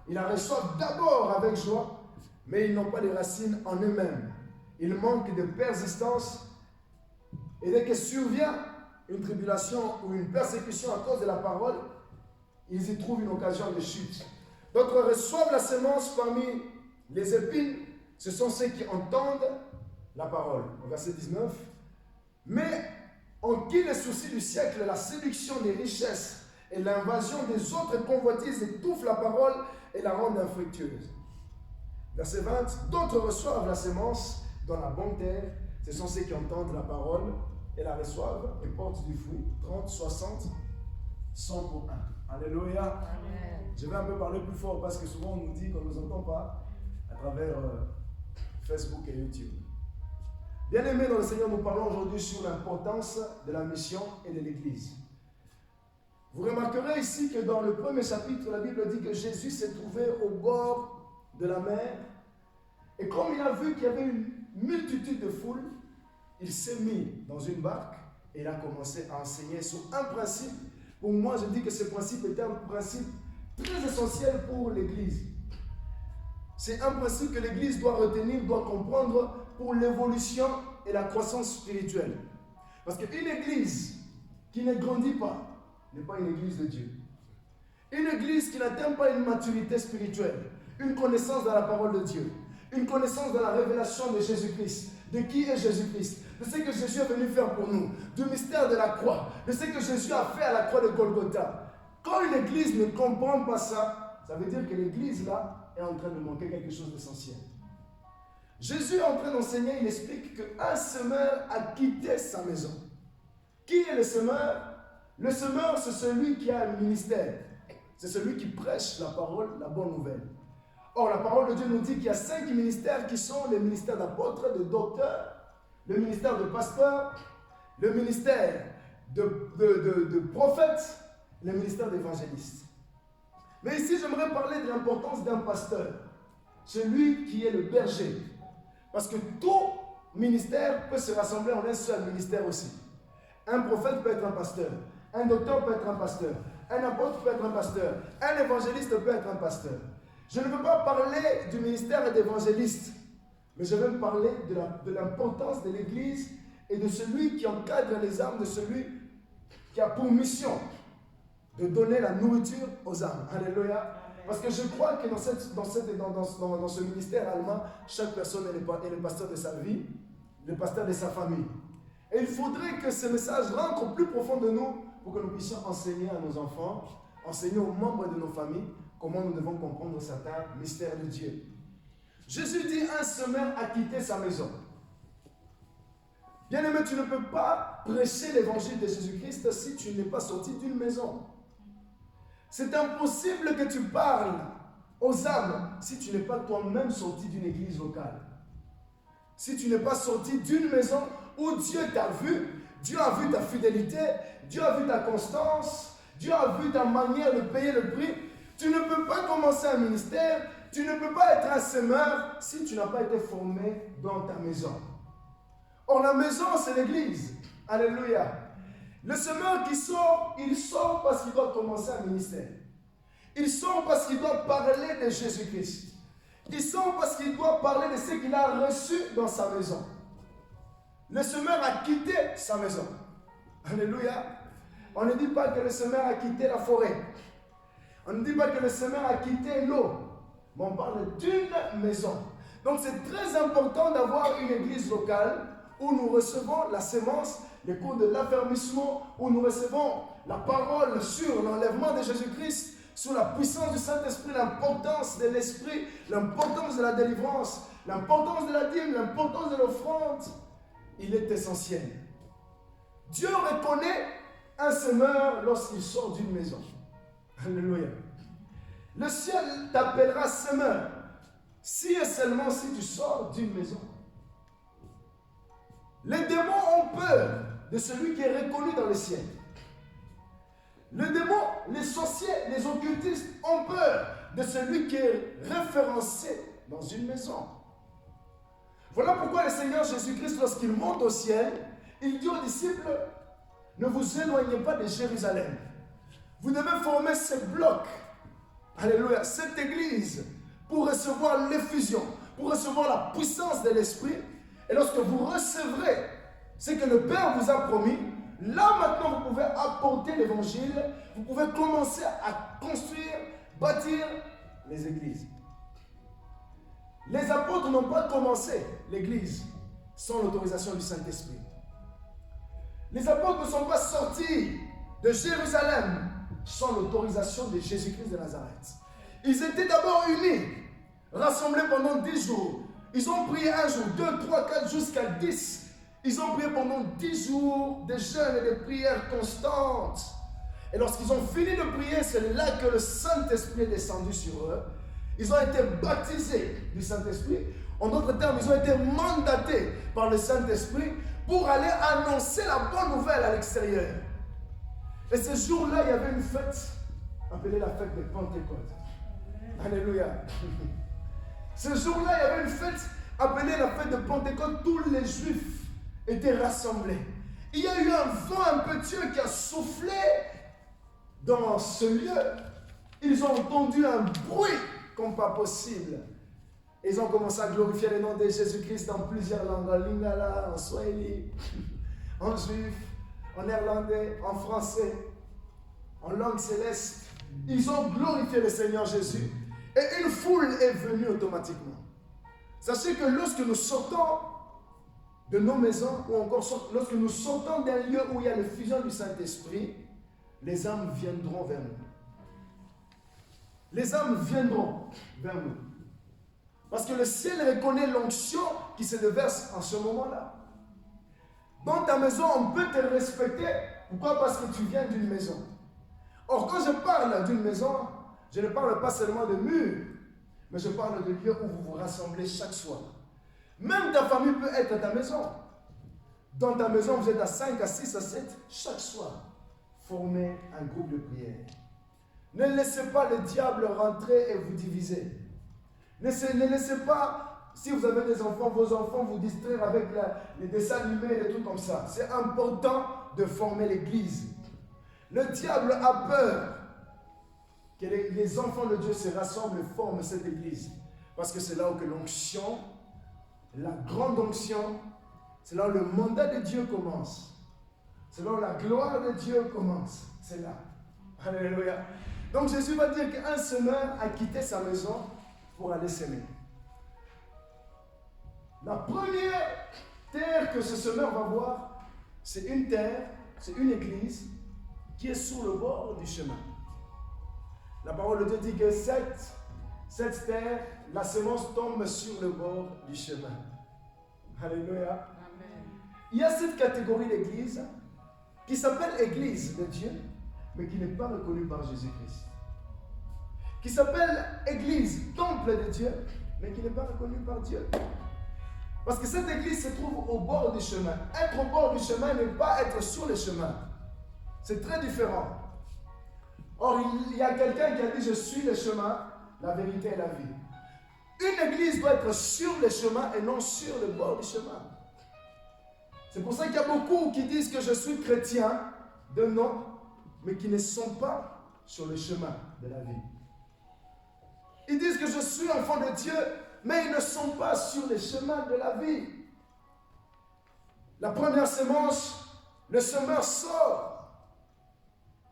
Ils la reçoivent d'abord avec joie, mais ils n'ont pas de racines en eux-mêmes. Ils manquent de persistance. Et dès que survient une tribulation ou une persécution à cause de la parole, ils y trouvent une occasion de chute. D'autres reçoivent la sémence parmi les épines. Ce sont ceux qui entendent la parole. Au verset 19. Mais en qui les soucis du siècle, la séduction des richesses et l'invasion des autres convoitises étouffent la parole et la rendent infructueuse. Verset 20. D'autres reçoivent la sémence dans la bonne terre. Ce sont ceux qui entendent la parole et la reçoivent et portent du fruit. 30, 60, 100 pour 1. Alléluia. Amen. Je vais un peu parler plus fort parce que souvent on nous dit qu'on ne nous entend pas à travers Facebook et YouTube. Bien-aimés dans le Seigneur, nous parlons aujourd'hui sur l'importance de la mission et de l'Église. Vous remarquerez ici que dans le premier chapitre, la Bible dit que Jésus s'est trouvé au bord de la mer. Et comme il a vu qu'il y avait une multitude de foules, il s'est mis dans une barque et il a commencé à enseigner sur un principe. Pour moi, je dis que ce principe était un principe très essentiel pour l'Église. C'est un principe que l'Église doit retenir, doit comprendre pour l'évolution et la croissance spirituelle. Parce qu'une Église qui ne grandit pas n'est pas une Église de Dieu. Une Église qui n'atteint pas une maturité spirituelle, une connaissance de la parole de Dieu, une connaissance de la révélation de Jésus-Christ, de qui est Jésus-Christ, de ce que Jésus est venu faire pour nous, du mystère de la croix, de ce que Jésus a fait à la croix de Golgotha. Quand une Église ne comprend pas ça, ça veut dire que l'Église là est en train de manquer quelque chose d'essentiel. Jésus est en train d'enseigner, il explique qu'un semeur a quitté sa maison. Qui est le semeur? Le semeur, c'est celui qui a un ministère. C'est celui qui prêche la parole, la bonne nouvelle. Or, la parole de Dieu nous dit qu'il y a 5 ministères qui sont les ministères d'apôtres, de docteurs, le ministère de pasteur, le ministère de prophète, le ministère d'évangéliste. Mais ici, j'aimerais parler de l'importance d'un pasteur, celui qui est le berger. Parce que tout ministère peut se rassembler en un seul ministère aussi. Un prophète peut être un pasteur, un docteur peut être un pasteur, un apôtre peut être un pasteur, un évangéliste peut être un pasteur. Je ne veux pas parler du ministère d'évangéliste, mais je veux parler de l'importance de l'Église et de celui qui encadre les âmes, de celui qui a pour mission de donner la nourriture aux âmes. Alléluia. Parce que je crois que dans ce ministère allemand, chaque personne est le pasteur de sa vie, le pasteur de sa famille. Et il faudrait que ce message rentre au plus profond de nous pour que nous puissions enseigner à nos enfants, enseigner aux membres de nos familles comment nous devons comprendre certains mystères de Dieu. Jésus dit, un semeur a quitté sa maison. Bien-aimé, tu ne peux pas prêcher l'évangile de Jésus-Christ si tu n'es pas sorti d'une maison. C'est impossible que tu parles aux âmes si tu n'es pas toi-même sorti d'une église locale. Si tu n'es pas sorti d'une maison où Dieu t'a vu, Dieu a vu ta fidélité, Dieu a vu ta constance, Dieu a vu ta manière de payer le prix. Tu ne peux pas commencer un ministère, tu ne peux pas être un semeur si tu n'as pas été formé dans ta maison. Or, la maison, c'est l'église. Alléluia. Le semeur qui sort, il sort parce qu'il doit commencer un ministère. Il sort parce qu'il doit parler de Jésus-Christ. Il sort parce qu'il doit parler de ce qu'il a reçu dans sa maison. Le semeur a quitté sa maison. Alléluia. On ne dit pas que le semeur a quitté la forêt. On ne dit pas que le semeur a quitté l'eau. Mais on parle d'une maison. Donc c'est très important d'avoir une église locale où nous recevons la sémence, les cours de l'affermissement, où nous recevons la parole sur l'enlèvement de Jésus-Christ, sur la puissance du Saint-Esprit, l'importance de l'Esprit, l'importance de la délivrance, l'importance de la dîme, l'importance de l'offrande. Il est essentiel. Dieu reconnaît un semeur lorsqu'il sort d'une maison. Alléluia. Le ciel t'appellera semeur si et seulement si tu sors d'une maison. Les démons ont peur de celui qui est reconnu dans le ciel. Les démons, les sorciers, les occultistes ont peur de celui qui est référencé dans une maison. Voilà pourquoi le Seigneur Jésus-Christ, lorsqu'il monte au ciel, il dit aux disciples, ne vous éloignez pas de Jérusalem. Vous devez former ce bloc Alléluia. Cette église, pour recevoir l'effusion, pour recevoir la puissance de l'Esprit, et lorsque vous recevrez ce que le Père vous a promis, là maintenant vous pouvez apporter l'évangile, vous pouvez commencer à construire, bâtir les églises. Les apôtres n'ont pas commencé l'église sans l'autorisation du Saint-Esprit. Les apôtres ne sont pas sortis de Jérusalem sans l'autorisation de Jésus-Christ de Nazareth. Ils étaient d'abord unis, rassemblés pendant 10 jours. Ils ont prié un jour, 2, 3, 4, jusqu'à 10. Ils ont prié pendant 10 jours de jeûnes et de prières constantes. Et lorsqu'ils ont fini de prier, c'est là que le Saint-Esprit est descendu sur eux. Ils ont été baptisés du Saint-Esprit. En d'autres termes, ils ont été mandatés par le Saint-Esprit pour aller annoncer la bonne nouvelle à l'extérieur. Et ce jour-là, il y avait une fête appelée la fête de Pentecôte. Alléluia. Ce jour-là, il y avait une fête appelée la fête de Pentecôte. Tous les Juifs étaient rassemblés. Il y a eu un vent impétueux qui a soufflé dans ce lieu. Ils ont entendu un bruit comme pas possible. Ils ont commencé à glorifier le nom de Jésus-Christ dans plusieurs langues, en lingala, en swahili, en juif, en néerlandais, en français, en langue céleste. Ils ont glorifié le Seigneur Jésus et une foule est venue automatiquement. Sachez que lorsque nous sortons de nos maisons ou encore lorsque nous sortons d'un lieu où il y a l'effusion du Saint-Esprit, les âmes viendront vers nous. Les âmes viendront vers nous. Parce que le ciel reconnaît l'onction qui se déverse en ce moment-là. Dans ta maison, on peut te respecter. Pourquoi? Parce que tu viens d'une maison. Or, quand je parle d'une maison, je ne parle pas seulement de murs, mais je parle de lieux où vous vous rassemblez chaque soir. Même ta famille peut être ta maison. Dans ta maison, vous êtes à 5, à 6, à 7, chaque soir. Formez un groupe de prière. Ne laissez pas le diable rentrer et vous diviser. Ne laissez pas, si vous avez des enfants, vos enfants vous distraire avec les dessins animés et des trucs comme ça. C'est important de former l'église. Le diable a peur que les enfants de Dieu se rassemblent et forment cette église. Parce que c'est là où que l'onction, la grande onction, c'est là où le mandat de Dieu commence. C'est là où la gloire de Dieu commence. C'est là. Alléluia. Donc Jésus va dire qu'un semeur a quitté sa maison pour aller s'aimer. La première terre que ce semeur va voir, c'est une terre, c'est une église qui est sur le bord du chemin. La parole de Dieu dit que cette terre, la semence tombe sur le bord du chemin. Alléluia. Amen. Il y a cette catégorie d'église qui s'appelle Église de Dieu, mais qui n'est pas reconnue par Jésus-Christ. Qui s'appelle Église, Temple de Dieu, mais qui n'est pas reconnue par Dieu. Parce que cette église se trouve au bord du chemin. Être au bord du chemin n'est pas être sur le chemin. C'est très différent. Or, il y a quelqu'un qui a dit « Je suis le chemin, la vérité et la vie ». Une église doit être sur le chemin et non sur le bord du chemin. C'est pour ça qu'il y a beaucoup qui disent que je suis chrétien de nom, mais qui ne sont pas sur le chemin de la vie. Ils disent que je suis enfant de Dieu, mais ils ne sont pas sur les chemins de la vie. La première semence, le semeur sort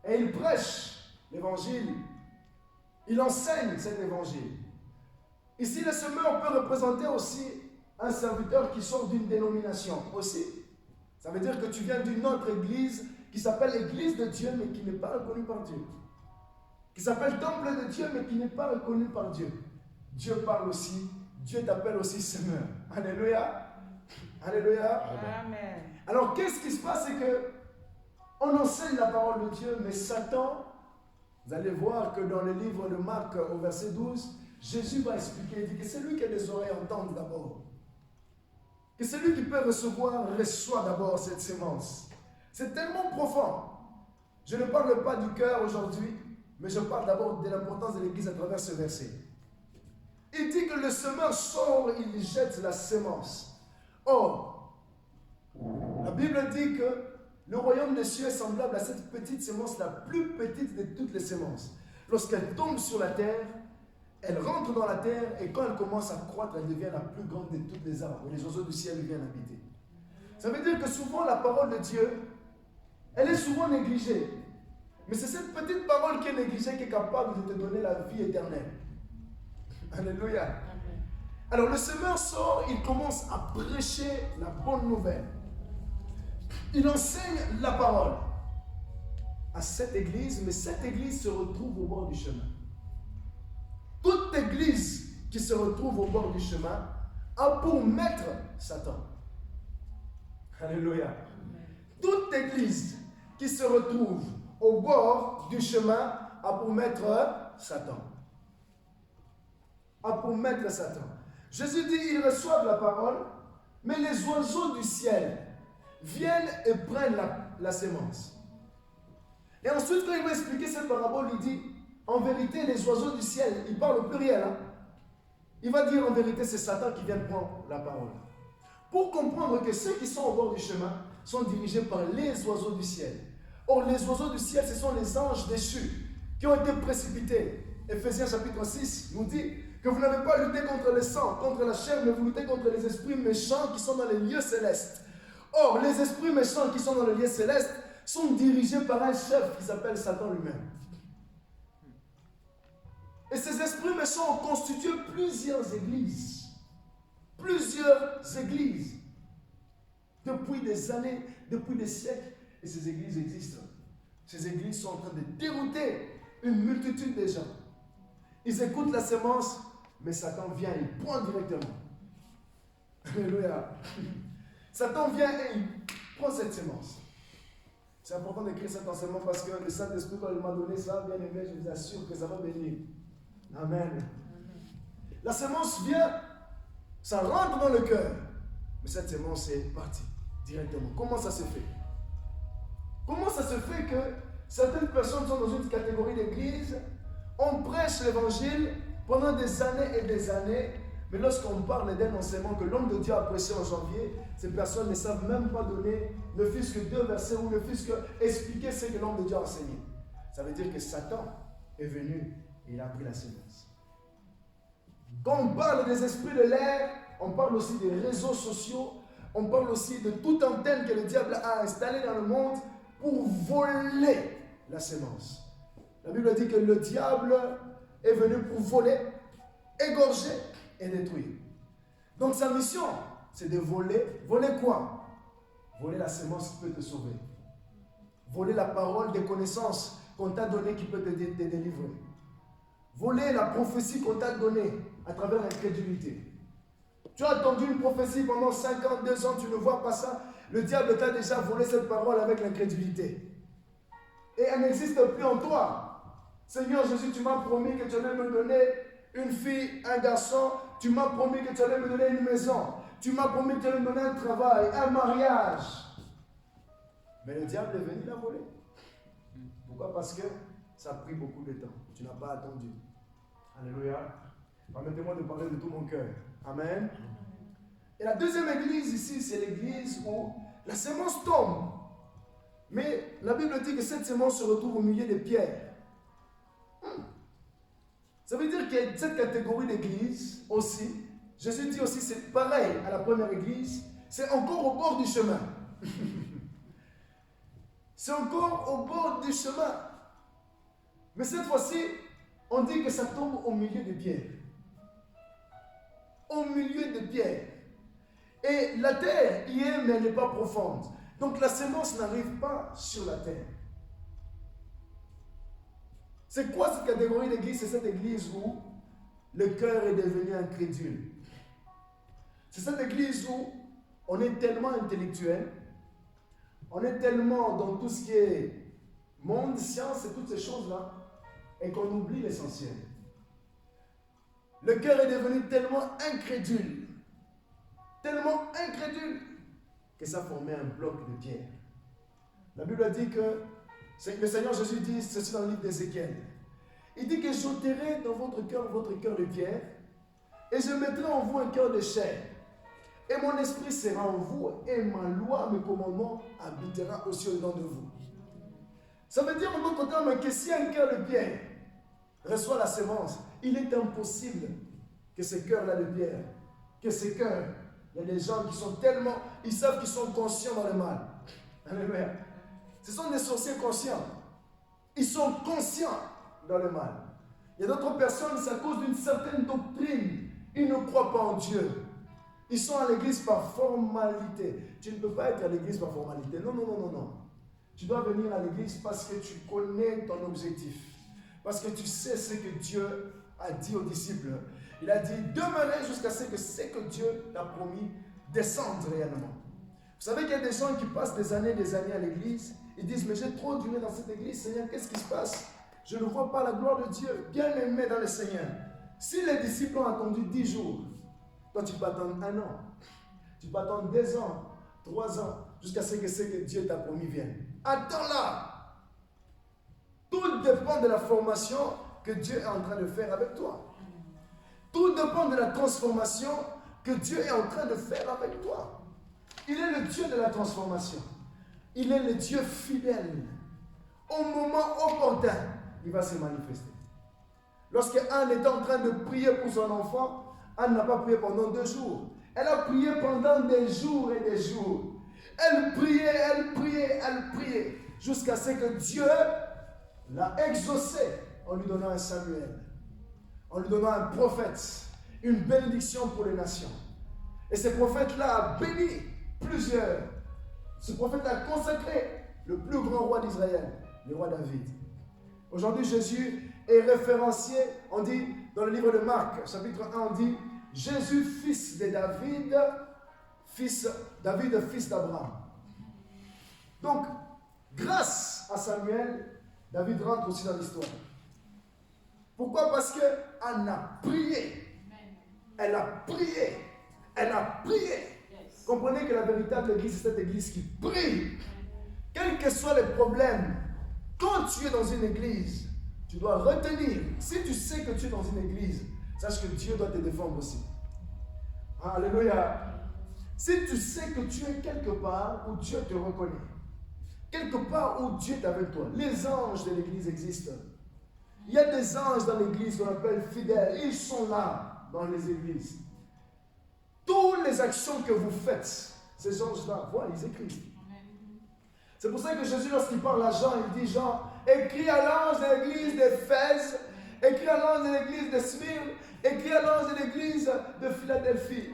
et il prêche l'évangile. Il enseigne cet évangile. Ici, le semeur peut représenter aussi un serviteur qui sort d'une dénomination aussi. Ça veut dire que tu viens d'une autre église qui s'appelle Église de Dieu, mais qui n'est pas reconnue par Dieu. Qui s'appelle Temple de Dieu, mais qui n'est pas reconnu par Dieu. Dieu parle aussi, Dieu t'appelle aussi semeur. Alléluia. Alléluia. Amen. Alors, qu'est-ce qui se passe? C'est que on enseigne la parole de Dieu, mais Satan, vous allez voir que dans le livre de Marc, au verset 12, Jésus va expliquer, il dit que celui qui a des oreilles entende d'abord. Que celui qui peut recevoir, reçoit d'abord cette sémence. C'est tellement profond. Je ne parle pas du cœur aujourd'hui, mais je parle d'abord de l'importance de l'Église à travers ce verset. Il dit que le semeur sort, il jette la sémence. Or, la Bible dit que le royaume des cieux est semblable à cette petite sémence, la plus petite de toutes les sémences. lorsqu'elle tombe sur la terre, elle rentre dans la terre et quand elle commence à croître, elle devient la plus grande de toutes les arbres. Et les oiseaux du ciel viennent habiter. Ça veut dire que souvent la parole de Dieu, elle est souvent négligée. Mais c'est cette petite parole qui est négligée qui est capable de te donner la vie éternelle. Alléluia. Alors le semeur sort, il commence à prêcher la bonne nouvelle. Il enseigne la parole à cette église, mais cette église se retrouve au bord du chemin. Toute église qui se retrouve au bord du chemin a pour maître Satan. Alléluia. Toute église qui se retrouve au bord du chemin a pour maître Satan. A pour maître Satan. Jésus dit, ils reçoivent la parole, mais les oiseaux du ciel viennent et prennent la sémence. Et ensuite, quand il va expliquer cette parabole, il dit, en vérité, les oiseaux du ciel, il parle au pluriel. Il va dire, en vérité, c'est Satan qui vient prendre la parole. Pour comprendre que ceux qui sont au bord du chemin sont dirigés par les oiseaux du ciel. Or, les oiseaux du ciel, ce sont les anges déchus qui ont été précipités. Éphésiens chapitre 6 nous dit que vous n'avez pas lutté contre le sang, contre la chair, mais vous luttez contre les esprits méchants qui sont dans les lieux célestes. Or, les esprits méchants qui sont dans les lieux célestes sont dirigés par un chef qui s'appelle Satan lui-même. Et ces esprits méchants ont constitué plusieurs églises. Plusieurs églises. Depuis des années, depuis des siècles. Et ces églises existent. Ces églises sont en train de dérouter une multitude de gens. Ils écoutent la sémence, mais Satan vient et il pointe directement. Alléluia. Satan vient et il prend cette sémence. C'est important d'écrire cet enseignement parce que le Saint-Esprit, quand il m'a donné ça, bien aimé, je vous assure que ça va bénir. Amen. La sémence vient, ça rentre dans le cœur. Mais cette sémence est partie directement. Comment ça se fait? Comment ça se fait que certaines personnes sont dans une catégorie d'église, on prêche l'évangile pendant des années, mais lorsqu'on parle d'un enseignement que l'homme de Dieu a prêché en janvier, ces personnes ne savent même pas donner ne fût-ce que 2 versets ou ne fût-ce que expliquer ce que l'homme de Dieu a enseigné. Ça veut dire que Satan est venu et il a pris la sémence. Quand on parle des esprits de l'air, on parle aussi des réseaux sociaux, on parle aussi de toute antenne que le diable a installée dans le monde pour voler la sémence. La Bible dit que le diable est venu pour voler, égorger et détruire. Donc sa mission, c'est de voler. Voler quoi? Voler la sémence qui peut te sauver. Voler la parole des connaissances qu'on t'a donnée qui peut te délivrer. Voler la prophétie qu'on t'a donnée à travers l'incrédulité. Tu as attendu une prophétie pendant 52 ans, tu ne vois pas ça. Le diable t'a déjà volé cette parole avec l'incrédulité. Et elle n'existe plus en toi. Seigneur Jésus, tu m'as promis que tu allais me donner une fille, un garçon. Tu m'as promis que tu allais me donner une maison. Tu m'as promis que tu allais me donner un travail, un mariage. Mais le diable est venu la voler. Pourquoi? Parce que ça a pris beaucoup de temps. Tu n'as pas attendu. Alléluia. Permettez-moi de parler de tout mon cœur. Amen. Et la deuxième église ici, c'est l'église où la sémence tombe. Mais la Bible dit que cette sémence se retrouve au milieu des pierres. Ça veut dire qu'il y a cette catégorie d'église aussi. Jésus dit aussi, c'est pareil à la première église, c'est encore au bord du chemin. C'est encore au bord du chemin. Mais cette fois-ci, on dit que ça tombe au milieu des pierres. Au milieu des pierres. Et la terre y est, mais elle n'est pas profonde. Donc la sémence n'arrive pas sur la terre. C'est quoi cette catégorie d'église? C'est cette église où le cœur est devenu incrédule. C'est cette église où on est tellement intellectuel, on est tellement dans tout ce qui est monde, science et toutes ces choses-là, et qu'on oublie l'essentiel. Le cœur est devenu tellement incrédule, que ça formait un bloc de pierre. La Bible dit que le Seigneur Jésus dit ceci dans le livre d'Ézéchiel. Il dit que j'ôterai dans votre cœur de pierre, et je mettrai en vous un cœur de chair. Et mon esprit sera en vous, et ma loi, mes commandements habitera aussi au dedans de vous. Ça veut dire en d'autres termes que si un cœur de pierre reçoit la sémence, il est impossible que ces cœurs-là de pierre, que ces cœurs, il y a des gens qui sont tellement, ils savent qu'ils sont conscients dans le mal. Alléluia. Ce sont des sorciers conscients. Ils sont conscients dans le mal. Il y a d'autres personnes, c'est à cause d'une certaine doctrine. Ils ne croient pas en Dieu. Ils sont à l'église par formalité. Tu ne peux pas être à l'église par formalité. Non, non, non, non, non. Tu dois venir à l'église parce que tu connais ton objectif. Parce que tu sais ce que Dieu a dit aux disciples. Il a dit, demeurez jusqu'à ce que Dieu t'a promis descende réellement. Vous savez qu'il y a des gens qui passent des années à l'église. Ils disent, mais j'ai trop duré dans cette église, Seigneur, qu'est-ce qui se passe? Je ne vois pas la gloire de Dieu. Bien aimé dans le Seigneur. Si les disciples ont attendu 10 jours, toi tu peux attendre 1 an. Tu peux attendre 2 ans, 3 ans, jusqu'à ce que Dieu t'a promis vienne. Attends-là. Tout dépend de la formation que Dieu est en train de faire avec toi. Tout dépend de la transformation que Dieu est en train de faire avec toi. Il est le Dieu de la transformation. Il est le Dieu fidèle. Au moment opportun, il va se manifester. Lorsque Anne était en train de prier pour son enfant, Anne n'a pas prié pendant 2 jours. Elle a prié pendant des jours et des jours. Elle priait, jusqu'à ce que Dieu l'a exaucé en lui donnant un Samuel, en lui donnant un prophète, une bénédiction pour les nations. Et ce prophète-là a béni plusieurs. Ce prophète a consacré le plus grand roi d'Israël, le roi David. Aujourd'hui, Jésus est référencié, on dit, dans le livre de Marc, chapitre 1, on dit, Jésus, fils de David, fils d'Abraham. Donc, grâce à Samuel, David rentre aussi dans l'histoire. Pourquoi? Parce qu'Anne a prié. Elle a prié. Elle a prié. Comprenez que la véritable église, c'est cette église qui prie. Quels que soient les problèmes, quand tu es dans une église, tu dois retenir. Si tu sais que tu es dans une église, sache que Dieu doit te défendre aussi. Alléluia. Si tu sais que tu es quelque part où Dieu te reconnaît, quelque part où Dieu est avec toi, les anges de l'église existent. Il y a des anges dans l'église qu'on appelle fidèles. Ils sont là dans les églises. Toutes les actions que vous faites, ces anges-là, voilà, ils écrivent. C'est pour ça que Jésus, lorsqu'il parle à Jean, il dit, Jean, écris à l'ange de l'église d'Éphèse, écris à l'ange de l'église de Smyrne, écris à l'ange de l'église de Philadelphie.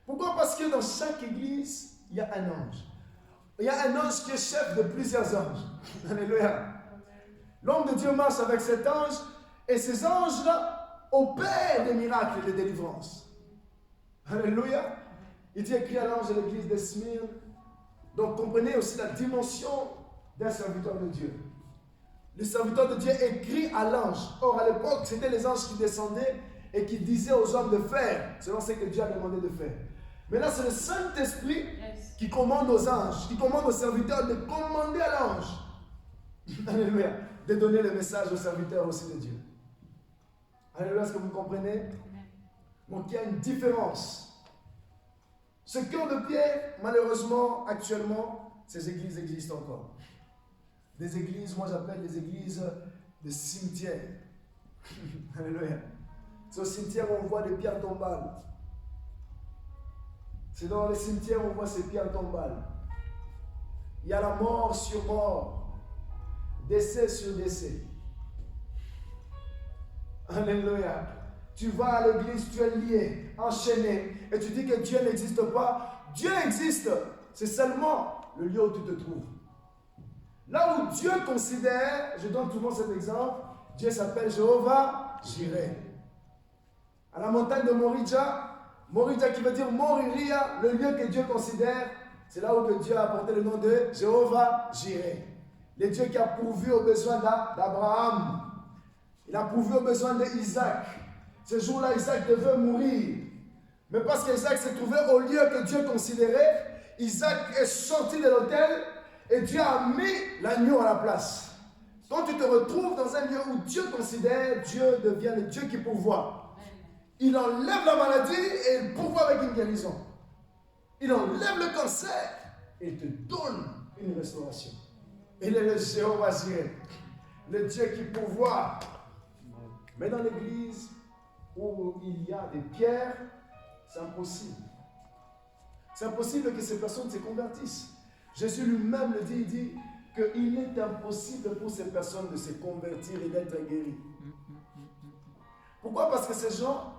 Pourquoi? Parce que dans chaque église, il y a un ange. Il y a un ange qui est chef de plusieurs anges. Alléluia. L'homme de Dieu marche avec cet ange, et ces anges-là opèrent des miracles et des délivrances. Alléluia. Il dit, écrit à l'ange de l'église de Smyrne. Donc comprenez aussi la dimension d'un serviteur de Dieu. Le serviteur de Dieu écrit à l'ange. Or à l'époque, c'était les anges qui descendaient et qui disaient aux hommes de faire, selon ce que Dieu a demandé de faire. Mais là, c'est le Saint-Esprit qui commande aux anges, qui commande aux serviteurs de commander à l'ange. Alléluia. De donner le message aux serviteurs aussi de Dieu. Alléluia, est-ce que vous comprenez? Donc il y a une différence. Ce cœur de pierre, malheureusement, actuellement, ces églises existent encore. Des églises, moi j'appelle des églises de cimetières. Alléluia. C'est au cimetière où on voit des pierres tombales. C'est dans les cimetières où on voit ces pierres tombales. Il y a la mort sur mort, décès sur décès. Alléluia. Tu vas à l'église, tu es lié, enchaîné, et tu dis que Dieu n'existe pas. Dieu existe, c'est seulement le lieu où tu te trouves. Là où Dieu considère, je donne souvent cet exemple, Dieu s'appelle Jéhovah Jireh. À la montagne de Moridja qui veut dire Moriria, le lieu que Dieu considère, c'est là où que Dieu a apporté le nom de Jéhovah Jireh. Le Dieu qui a pourvu aux besoins d'Abraham. Il a pourvu aux besoins d'Isaac. Ce jour-là, Isaac devait mourir. Mais parce qu'Isaac se trouvait au lieu que Dieu considérait, Isaac est sorti de l'autel et Dieu a mis l'agneau à la place. Quand tu te retrouves dans un lieu où Dieu considère, Dieu devient le Dieu qui pourvoit. Il enlève la maladie et il pourvoit avec une guérison. Il enlève le cancer et il te donne une restauration. Il est le Jéhovah Jireh, le Dieu qui pourvoit. Mais dans l'église où il y a des pierres, c'est impossible. C'est impossible que ces personnes se convertissent. Jésus lui-même le dit, il dit qu'il est impossible pour ces personnes de se convertir et d'être guéris. Pourquoi? Parce que ces gens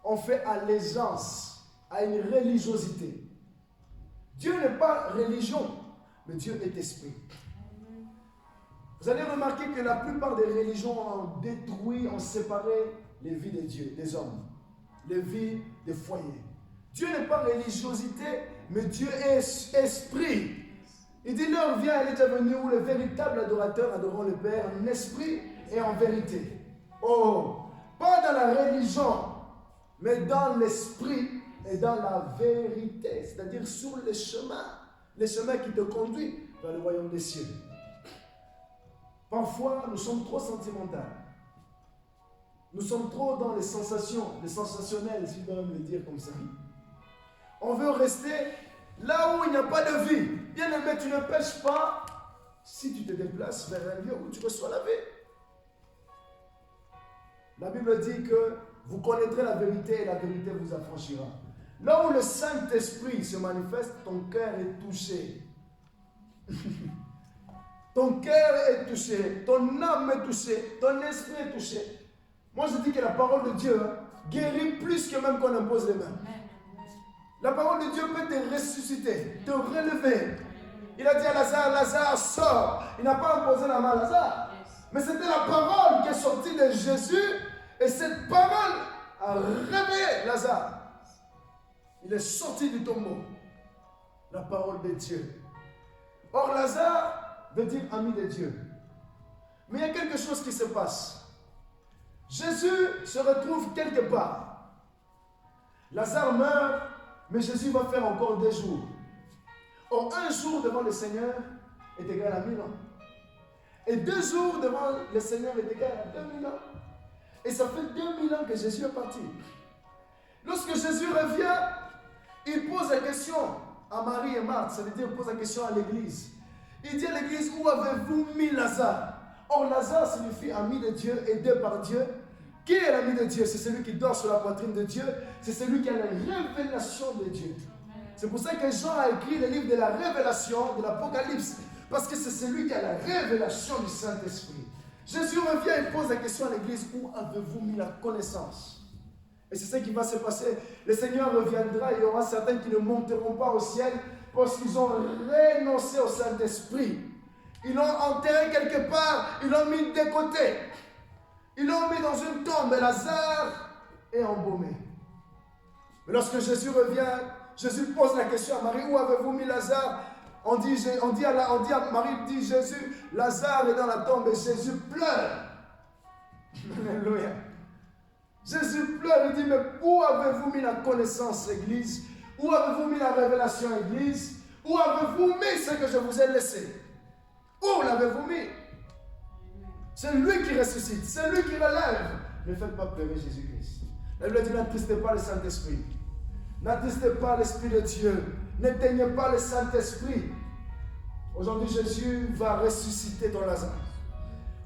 ont fait allégeance à une religiosité. Dieu n'est pas religion, mais Dieu est esprit. Vous allez remarquer que la plupart des religions ont détruit, ont séparé les vies de Dieu, des hommes, les vies des foyers. Dieu n'est pas religiosité, mais Dieu est esprit. Il dit l'heure vient, elle est venue où les véritables adorateurs adoreront le Père en esprit et en vérité. Oh, pas dans la religion, mais dans l'esprit et dans la vérité, c'est-à-dire sur les chemins qui te conduisent vers le royaume des cieux. Parfois, nous sommes trop sentimentaux. Nous sommes trop dans les sensations, les sensationnels, si je peux même le dire comme ça. On veut rester là où il n'y a pas de vie. Bien aimé, tu ne pêches pas si tu te déplaces vers un lieu où tu reçois la vie. La Bible dit que vous connaîtrez la vérité et la vérité vous affranchira. Là où le Saint-Esprit se manifeste, ton cœur est touché. Ton cœur est touché, ton âme est touchée, ton esprit est touché. Moi je dis que la parole de Dieu guérit plus que même qu'on impose les mains. La parole de Dieu peut te ressusciter, te relever. Il a dit à Lazare, Lazare sort. Il n'a pas imposé la main à Lazare. Mais c'était la parole qui est sortie de Jésus. Et cette parole a réveillé Lazare. Il est sorti du tombeau. La parole de Dieu. Or Lazare veut dire ami de Dieu. Mais il y a quelque chose qui se passe. Jésus se retrouve quelque part. Lazare meurt. Mais Jésus va faire encore 2 jours. Or, 1 jour devant le Seigneur est égal à 1000 ans. Et 2 jours devant le Seigneur est égal à 2000 ans. Et ça fait 2000 ans que Jésus est parti. Lorsque Jésus revient, il pose la question à Marie et Marthe. Ça veut dire, il pose la question à l'église. Il dit à l'église, où avez-vous mis Lazare? Or, Lazare signifie ami de Dieu, aidé par Dieu. Qui est l'ami de Dieu? C'est celui qui dort sur la poitrine de Dieu. C'est celui qui a la révélation de Dieu. C'est pour ça que Jean a écrit le livre de la révélation, de l'Apocalypse. Parce que c'est celui qui a la révélation du Saint-Esprit. Jésus revient et pose la question à l'église, où avez-vous mis la connaissance? Et c'est ce qui va se passer. Le Seigneur reviendra, il y aura certains qui ne monteront pas au ciel parce qu'ils ont renoncé au Saint-Esprit. Ils l'ont enterré quelque part, ils l'ont mis de côté. Ils l'ont mis dans une tombe et Lazare est embaumé. Mais lorsque Jésus revient, Jésus pose la question à Marie, où avez-vous mis Lazare? On dit à Marie, dit Jésus, Lazare est dans la tombe et Jésus pleure. Alléluia. Jésus pleure et dit, mais où avez-vous mis la connaissance, Église? Où avez-vous mis la révélation, Église? Où avez-vous mis ce que je vous ai laissé? Où l'avez-vous mis? C'est lui qui ressuscite, c'est lui qui relève. Ne faites pas pleurer Jésus-Christ. La Bible dit, n'attristez pas le Saint-Esprit. N'attristez pas l'Esprit de Dieu. N'éteignez pas le Saint-Esprit. Aujourd'hui, Jésus va ressusciter ton Lazare.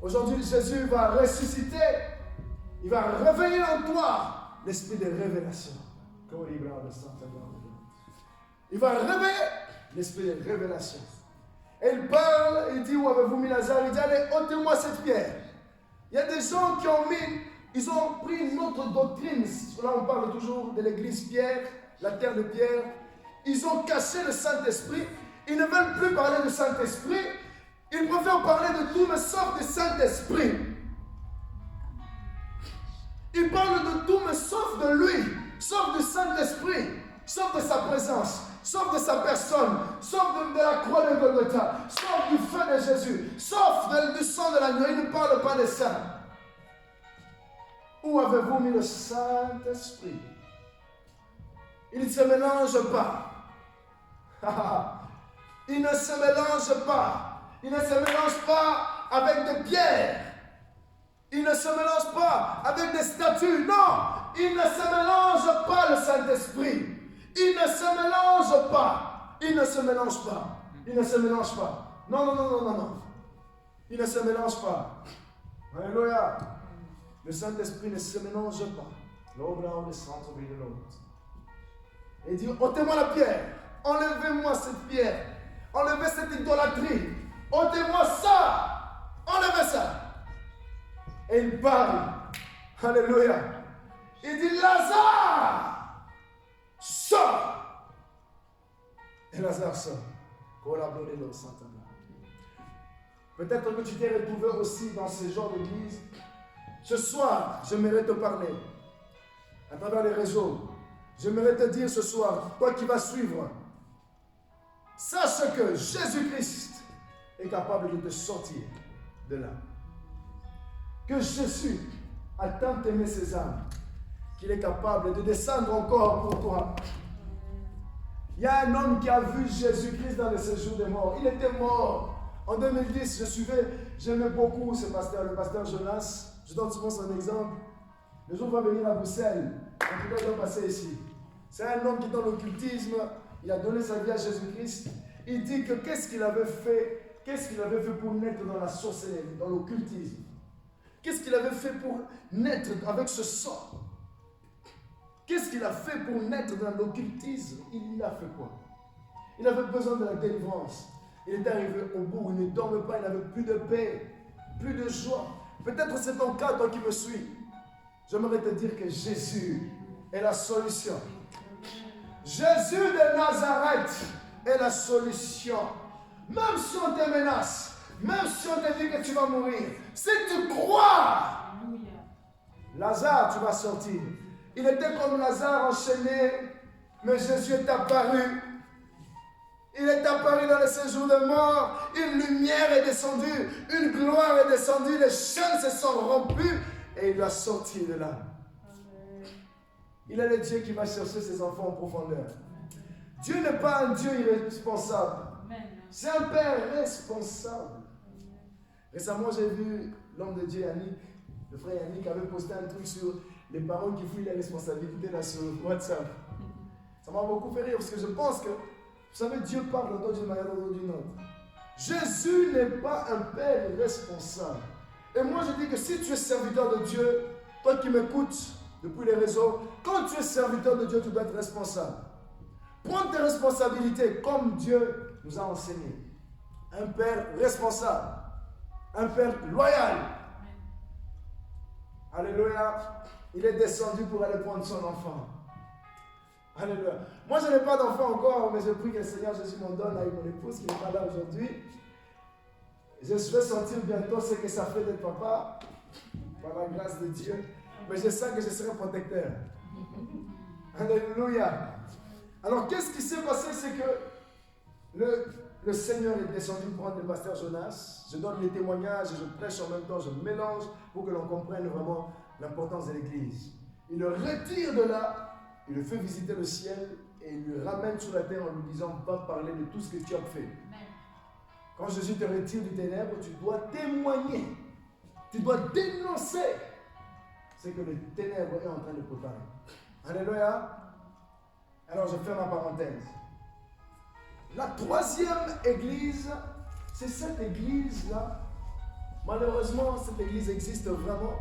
Aujourd'hui, Jésus va ressusciter. Il va réveiller en toi l'esprit de révélation. Il va réveiller l'esprit de révélation. Et il parle, il dit, où avez-vous mis Lazare? Il dit, allez, ôtez-moi cette pierre. Il y a des gens qui ont ils ont pris une autre doctrine. Là, on parle toujours de l'église Pierre, la terre de Pierre. Ils ont caché le Saint-Esprit. Ils ne veulent plus parler du Saint-Esprit. Ils préfèrent parler de tout, mais sauf du Saint-Esprit. Ils parlent de tout, mais sauf de lui, sauf du Saint-Esprit, sauf de sa présence, sauf de sa personne, sauf de la croix de Golgotha, sauf du feu de Jésus, sauf du sang de l'agneau. Ils ne parlent pas de ça. Où avez-vous mis le Saint-Esprit? Il ne se mélange pas. Il ne se mélange pas. Il ne se mélange pas avec des pierres. Il ne se mélange pas avec des statues. Non, il ne se mélange pas le Saint-Esprit. Il ne se mélange pas. Il ne se mélange pas. Il ne se mélange pas. Non, non, non, non, non, non. Il ne se mélange pas. Alléluia. Le Saint-Esprit ne se mélange pas. L'obra au centre de l'autre. Et il dit, ôtez-moi la pierre. Enlevez-moi cette pierre. Enlevez cette idolâtrie. Ôtez-moi ça. Enlevez ça. Et il parle. Alléluia. Il dit, Lazare, sors. Et Lazare sort. Peut-être que tu t'es retrouvé aussi dans ce genre d'église. Ce soir, j'aimerais te parler à travers les réseaux. J'aimerais te dire ce soir, toi qui vas suivre, sache que Jésus-Christ est capable de te sortir de là. Que Jésus a tant aimé ses âmes qu'il est capable de descendre encore pour toi. Il y a un homme qui a vu Jésus-Christ dans le séjour des morts. Il était mort. En 2010, j'aimais beaucoup ce pasteur, le pasteur Jonas. Je donne souvent son exemple. Le jour va venir à Bruxelles. En tout cas, il va passer ici. C'est un homme qui est dans l'occultisme. Il a donné sa vie à Jésus-Christ. Il dit que qu'est-ce qu'il avait fait pour naître dans la sorcellerie, dans l'occultisme. Qu'est-ce qu'il avait fait pour naître avec ce sort? Qu'est-ce qu'il a fait pour naître dans l'occultisme? Il a fait quoi? Il avait besoin de la délivrance. Il est arrivé au bout, il ne dormait pas, il n'avait plus de paix, plus de joie. Peut-être c'est ton cas, toi qui me suis. J'aimerais te dire que Jésus est la solution. Jésus de Nazareth est la solution. Même si on te menace, même si on te dit que tu vas mourir, si tu crois, Lazare, tu vas sortir. Il était comme Lazare enchaîné, mais Jésus est apparu. Il est apparu dans le séjour de mort. Une lumière est descendue, une gloire est descendue, les chaînes se sont rompues et il va sortir de là. Il est le Dieu qui va chercher ses enfants en profondeur. Dieu n'est pas un Dieu irresponsable. C'est un Père responsable. Récemment, j'ai vu l'homme de Dieu, Yannick, le frère Yannick, avait posté un truc sur les parents qui fouillent les responsabilités là sur WhatsApp. Ça m'a beaucoup fait rire parce que je pense que, vous savez, Dieu parle dans d'une manière ou d'une autre. Jésus n'est pas un Père responsable. Et moi, je dis que si tu es serviteur de Dieu, toi qui m'écoutes depuis les réseaux, quand tu es serviteur de Dieu, tu dois être responsable. Prends tes responsabilités comme Dieu nous a enseigné. Un Père responsable. Un Père loyal. Alléluia. Il est descendu pour aller prendre son enfant. Alléluia. Moi, je n'ai pas d'enfant encore, mais je prie que le Seigneur Jésus m'en donne avec mon épouse qui n'est pas là aujourd'hui. Je vais sentir bientôt ce que ça fait d'être papa, par la grâce de Dieu. Mais je sens que je serai protecteur. Alléluia. Alors, qu'est-ce qui s'est passé? C'est que le Seigneur est descendu prendre le pasteur Jonas. Je donne les témoignages, je prêche en même temps, je mélange pour que l'on comprenne vraiment l'importance de l'Église. Il le retire de là, il le fait visiter le ciel et il le ramène sur la terre en lui disant, va parler de tout ce que tu as fait. Quand Jésus te retire du ténèbre, tu dois témoigner. Tu dois dénoncer ce que le ténèbre est en train de préparer. Alléluia. Alors je ferme ma parenthèse. La troisième église, c'est cette église-là. Malheureusement, cette église existe vraiment.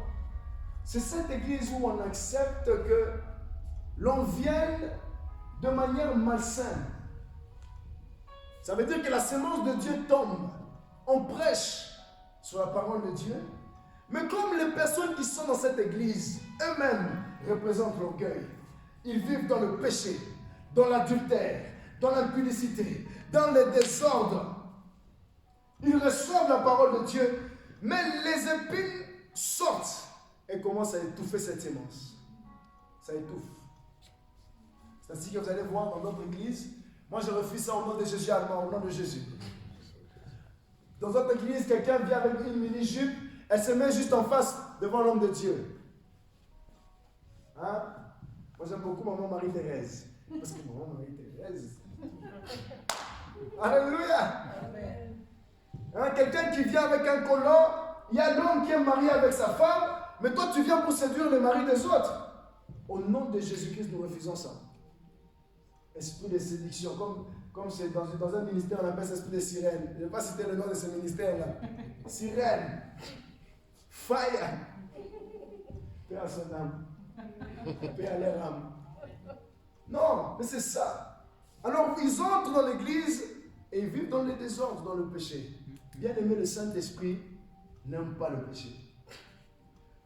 C'est cette église où on accepte que l'on vienne de manière malsaine. Ça veut dire que la semence de Dieu tombe. On prêche sur la parole de Dieu. Mais comme les personnes qui sont dans cette église, eux-mêmes représentent l'orgueil. Ils vivent dans le péché, dans l'adultère, dans l'impudicité, dans le désordre. Ils reçoivent la parole de Dieu, mais les épines sortent et commencent à étouffer cette semence. Ça étouffe. C'est ainsi que vous allez voir dans notre église. Moi, je refuse ça au nom de Jésus allemand, au nom de Jésus. Dans notre église, quelqu'un vient avec une mini-jupe, elle se met juste en face devant l'homme de Dieu. Hein? Moi, j'aime beaucoup maman Marie-Thérèse. Parce que maman Marie-Thérèse. Alléluia! Hein? Quelqu'un qui vient avec un collant, il y a l'homme qui est marié avec sa femme, mais toi, tu viens pour séduire les maris des autres. Au nom de Jésus-Christ, nous refusons ça. Esprit de séduction, comme c'est dans un ministère, on appelle ça esprit de sirène. Je ne vais pas citer le nom de ce ministère-là. Sirène. Fire. Paix à son âme. Paix à leur âme. Non, mais c'est ça. Alors, ils entrent dans l'église et ils vivent dans le désordre, dans le péché. Bien aimé, le Saint-Esprit n'aime pas le péché.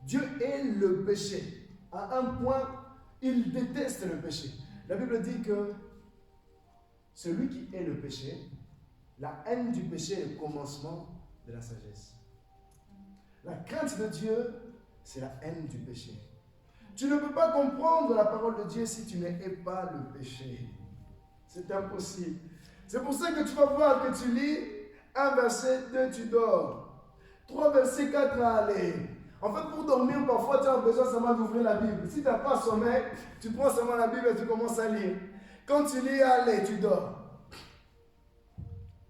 Dieu hait le péché. À un point, il déteste le péché. La Bible dit que celui qui hait le péché, la haine du péché est le commencement de la sagesse. La crainte de Dieu, c'est la haine du péché. Tu ne peux pas comprendre la parole de Dieu si tu ne hais pas le péché. C'est impossible. C'est pour ça que tu vas voir que tu lis un verset, 2, tu dors. 3 versets, 4 à aller. En fait, pour dormir, parfois, tu as besoin seulement d'ouvrir la Bible. Si tu n'as pas sommeil, tu prends seulement la Bible et tu commences à lire. Quand tu lis, allez, tu dors.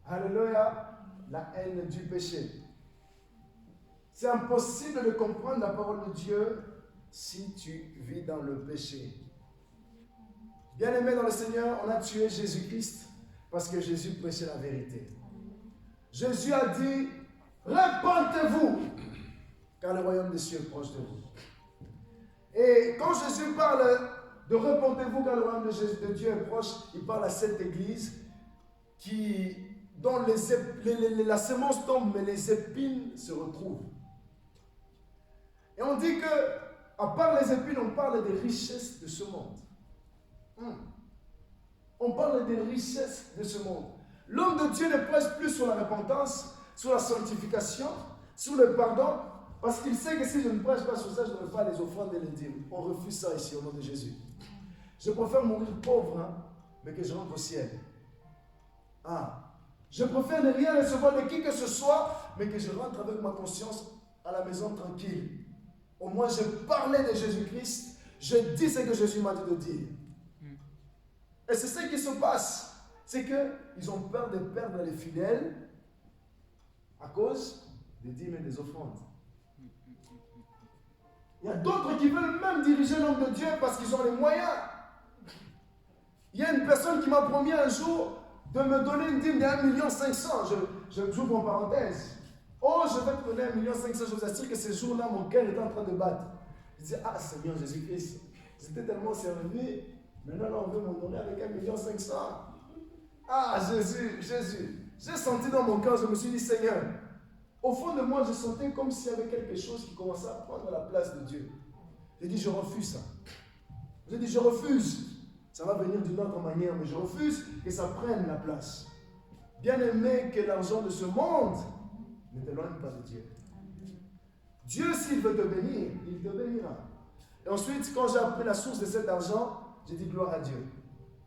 Alléluia. La haine du péché. C'est impossible de comprendre la parole de Dieu si tu vis dans le péché. Bien-aimé dans le Seigneur, on a tué Jésus-Christ parce que Jésus prêchait la vérité. Jésus a dit, repentez-vous, car le royaume des cieux est proche de vous. Et quand Jésus parle de repentez-vous, car le royaume de Dieu est proche, il parle à cette église dont la semence tombe, mais les épines se retrouvent. Et on dit que, à part les épines, on parle des richesses de ce monde. On parle des richesses de ce monde. L'homme de Dieu ne presse plus sur la repentance, sur la sanctification, sur le pardon, parce qu'il sait que si je ne prêche pas sur ça, je n'aurai pas les offrandes et les dîmes. On refuse ça ici au nom de Jésus. Je préfère mourir pauvre, mais que je rentre au ciel. Je préfère ne rien recevoir de qui que ce soit, mais que je rentre avec ma conscience à la maison tranquille. Au moins, je parlais de Jésus-Christ, je dis ce que Jésus m'a dit de dire. Et c'est ce qui se passe. C'est qu'ils ont peur de perdre les fidèles à cause des dîmes et des offrandes. Il y a d'autres qui veulent même diriger l'homme de Dieu parce qu'ils ont les moyens. Il y a une personne qui m'a promis un jour de me donner une dîme de 1 500 000. J'ouvre en parenthèse. Oh, je vais te donner 1 500 000. Je vous assure que ce jour-là, mon cœur était en train de battre. Je disais, Seigneur Jésus-Christ, j'étais tellement servi. Maintenant, on veut m'en donner avec 1 500 000. Jésus. J'ai senti dans mon cœur, je me suis dit, Seigneur, au fond de moi, je sentais comme s'il y avait quelque chose qui commençait à prendre la place de Dieu. J'ai dit, je refuse ça. J'ai dit, je refuse. Ça va venir d'une autre manière, mais je refuse que ça prenne la place. Bien aimé que l'argent de ce monde ne t'éloigne pas de Dieu. Dieu, s'il veut te bénir, il te bénira. Et ensuite, quand j'ai appris la source de cet argent, j'ai dit gloire à Dieu.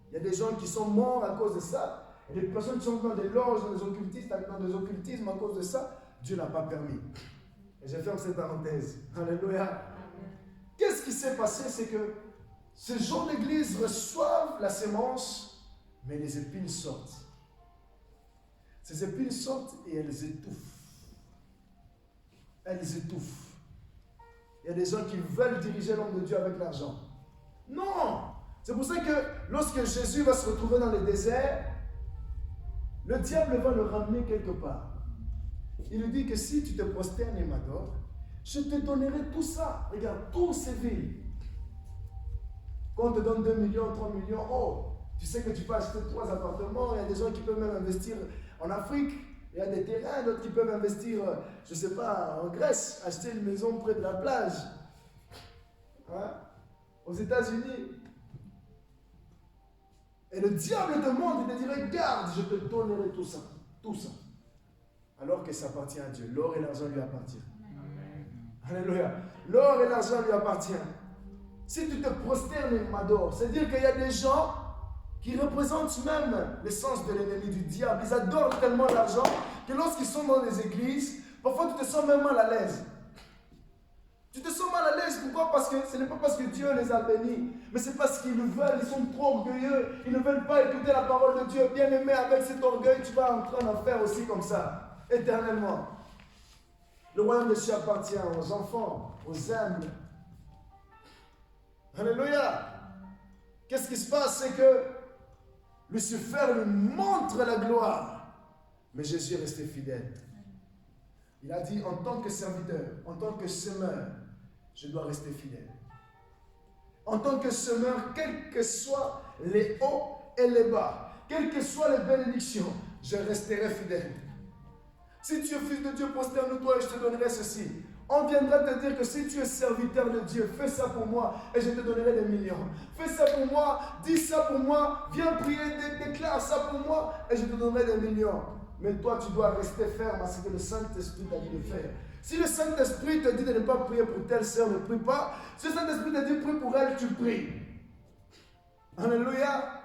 Il y a des gens qui sont morts à cause de ça. Et des personnes qui sont dans des loges, dans des occultismes à cause de ça. Dieu n'a pas permis. Et je ferme cette parenthèse. Alléluia. Qu'est-ce qui s'est passé? C'est que ces gens d'église reçoivent la sémence, mais les épines sortent. Ces épines sortent et elles étouffent. Elles étouffent. Il y a des gens qui veulent diriger l'homme de Dieu avec l'argent. Non! C'est pour ça que lorsque Jésus va se retrouver dans le désert, le diable va le ramener quelque part. Il lui dit que si tu te prosternes et m'adores, je te donnerai tout ça. Regarde, tous ces villes. Quand on te donne 2 millions, 3 millions, oh, tu sais que tu peux acheter 3 appartements. Il y a des gens qui peuvent même investir en Afrique. Il y a des terrains, d'autres qui peuvent investir, je ne sais pas, en Grèce, acheter une maison près de la plage. Aux États-Unis. Et le diable te montre, il te dit, regarde, je te donnerai tout ça. Tout ça. Alors que ça appartient à Dieu. L'or et l'argent lui appartiennent. Alléluia. L'or et l'argent lui appartiennent. Si tu te prosternes et m'adores, c'est-à-dire qu'il y a des gens qui représentent même l'essence de l'ennemi du diable. Ils adorent tellement l'argent que lorsqu'ils sont dans les églises, parfois tu te sens même mal à l'aise. Tu te sens mal à l'aise, pourquoi? Parce que ce n'est pas parce que Dieu les a bénis, mais c'est parce qu'ils le veulent, ils sont trop orgueilleux, ils ne veulent pas écouter la parole de Dieu. Bien aimé, avec cet orgueil, tu vas en train d'en faire aussi comme ça, éternellement. Le royaume de Dieu appartient aux enfants, aux humbles. Alléluia. Qu'est-ce qui se passe? C'est que Lucifer lui montre la gloire, mais Jésus est resté fidèle. Il a dit en tant que serviteur, en tant que semeur, je dois rester fidèle. En tant que semeur, quels que soient les hauts et les bas, quelles que soient les bénédictions, je resterai fidèle. Si tu es fils de Dieu, prosterne-toi et je te donnerai ceci. On viendra te dire que si tu es serviteur de Dieu, fais ça pour moi et je te donnerai des millions. Fais ça pour moi, dis ça pour moi, viens prier, déclare ça pour moi et je te donnerai des millions. Mais toi, tu dois rester ferme à ce que le Saint-Esprit t'a dit de faire. Si le Saint-Esprit te dit de ne pas prier pour telle sœur, ne prie pas. Si le Saint-Esprit te dit prie pour elle, tu pries. Alléluia.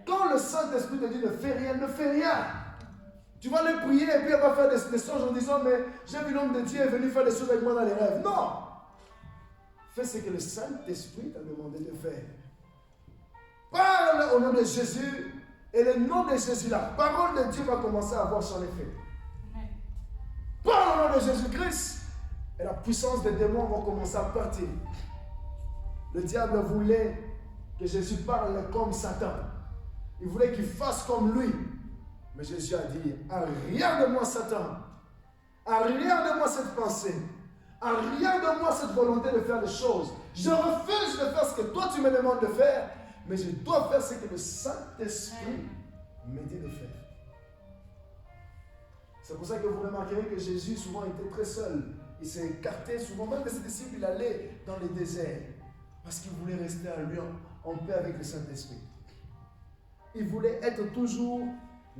Quand le Saint-Esprit te dit ne fais rien, ne fais rien. Tu vas aller prier et puis elle va faire des songes en disant mais j'ai vu l'homme de Dieu est venu faire des choses avec moi dans les rêves. Non. Fais ce que le Saint-Esprit t'a demandé de faire. Parle au nom de Jésus et le nom de Jésus, la parole de Dieu va commencer à avoir son effet. Parle au nom de Jésus-Christ et la puissance des démons va commencer à partir. Le diable voulait que Jésus parle comme Satan. Il voulait qu'il fasse comme lui. Mais Jésus a dit, arrière de moi Satan, arrière de moi cette pensée, arrière de moi cette volonté de faire des choses. Je refuse de faire ce que toi tu me demandes de faire, mais je dois faire ce que le Saint-Esprit me dit de faire. C'est pour ça que vous remarquerez que Jésus souvent était très seul. Il s'est écarté souvent, même que ses disciples, il allait dans les déserts, parce qu'il voulait rester à lui en paix avec le Saint-Esprit. Il voulait être toujours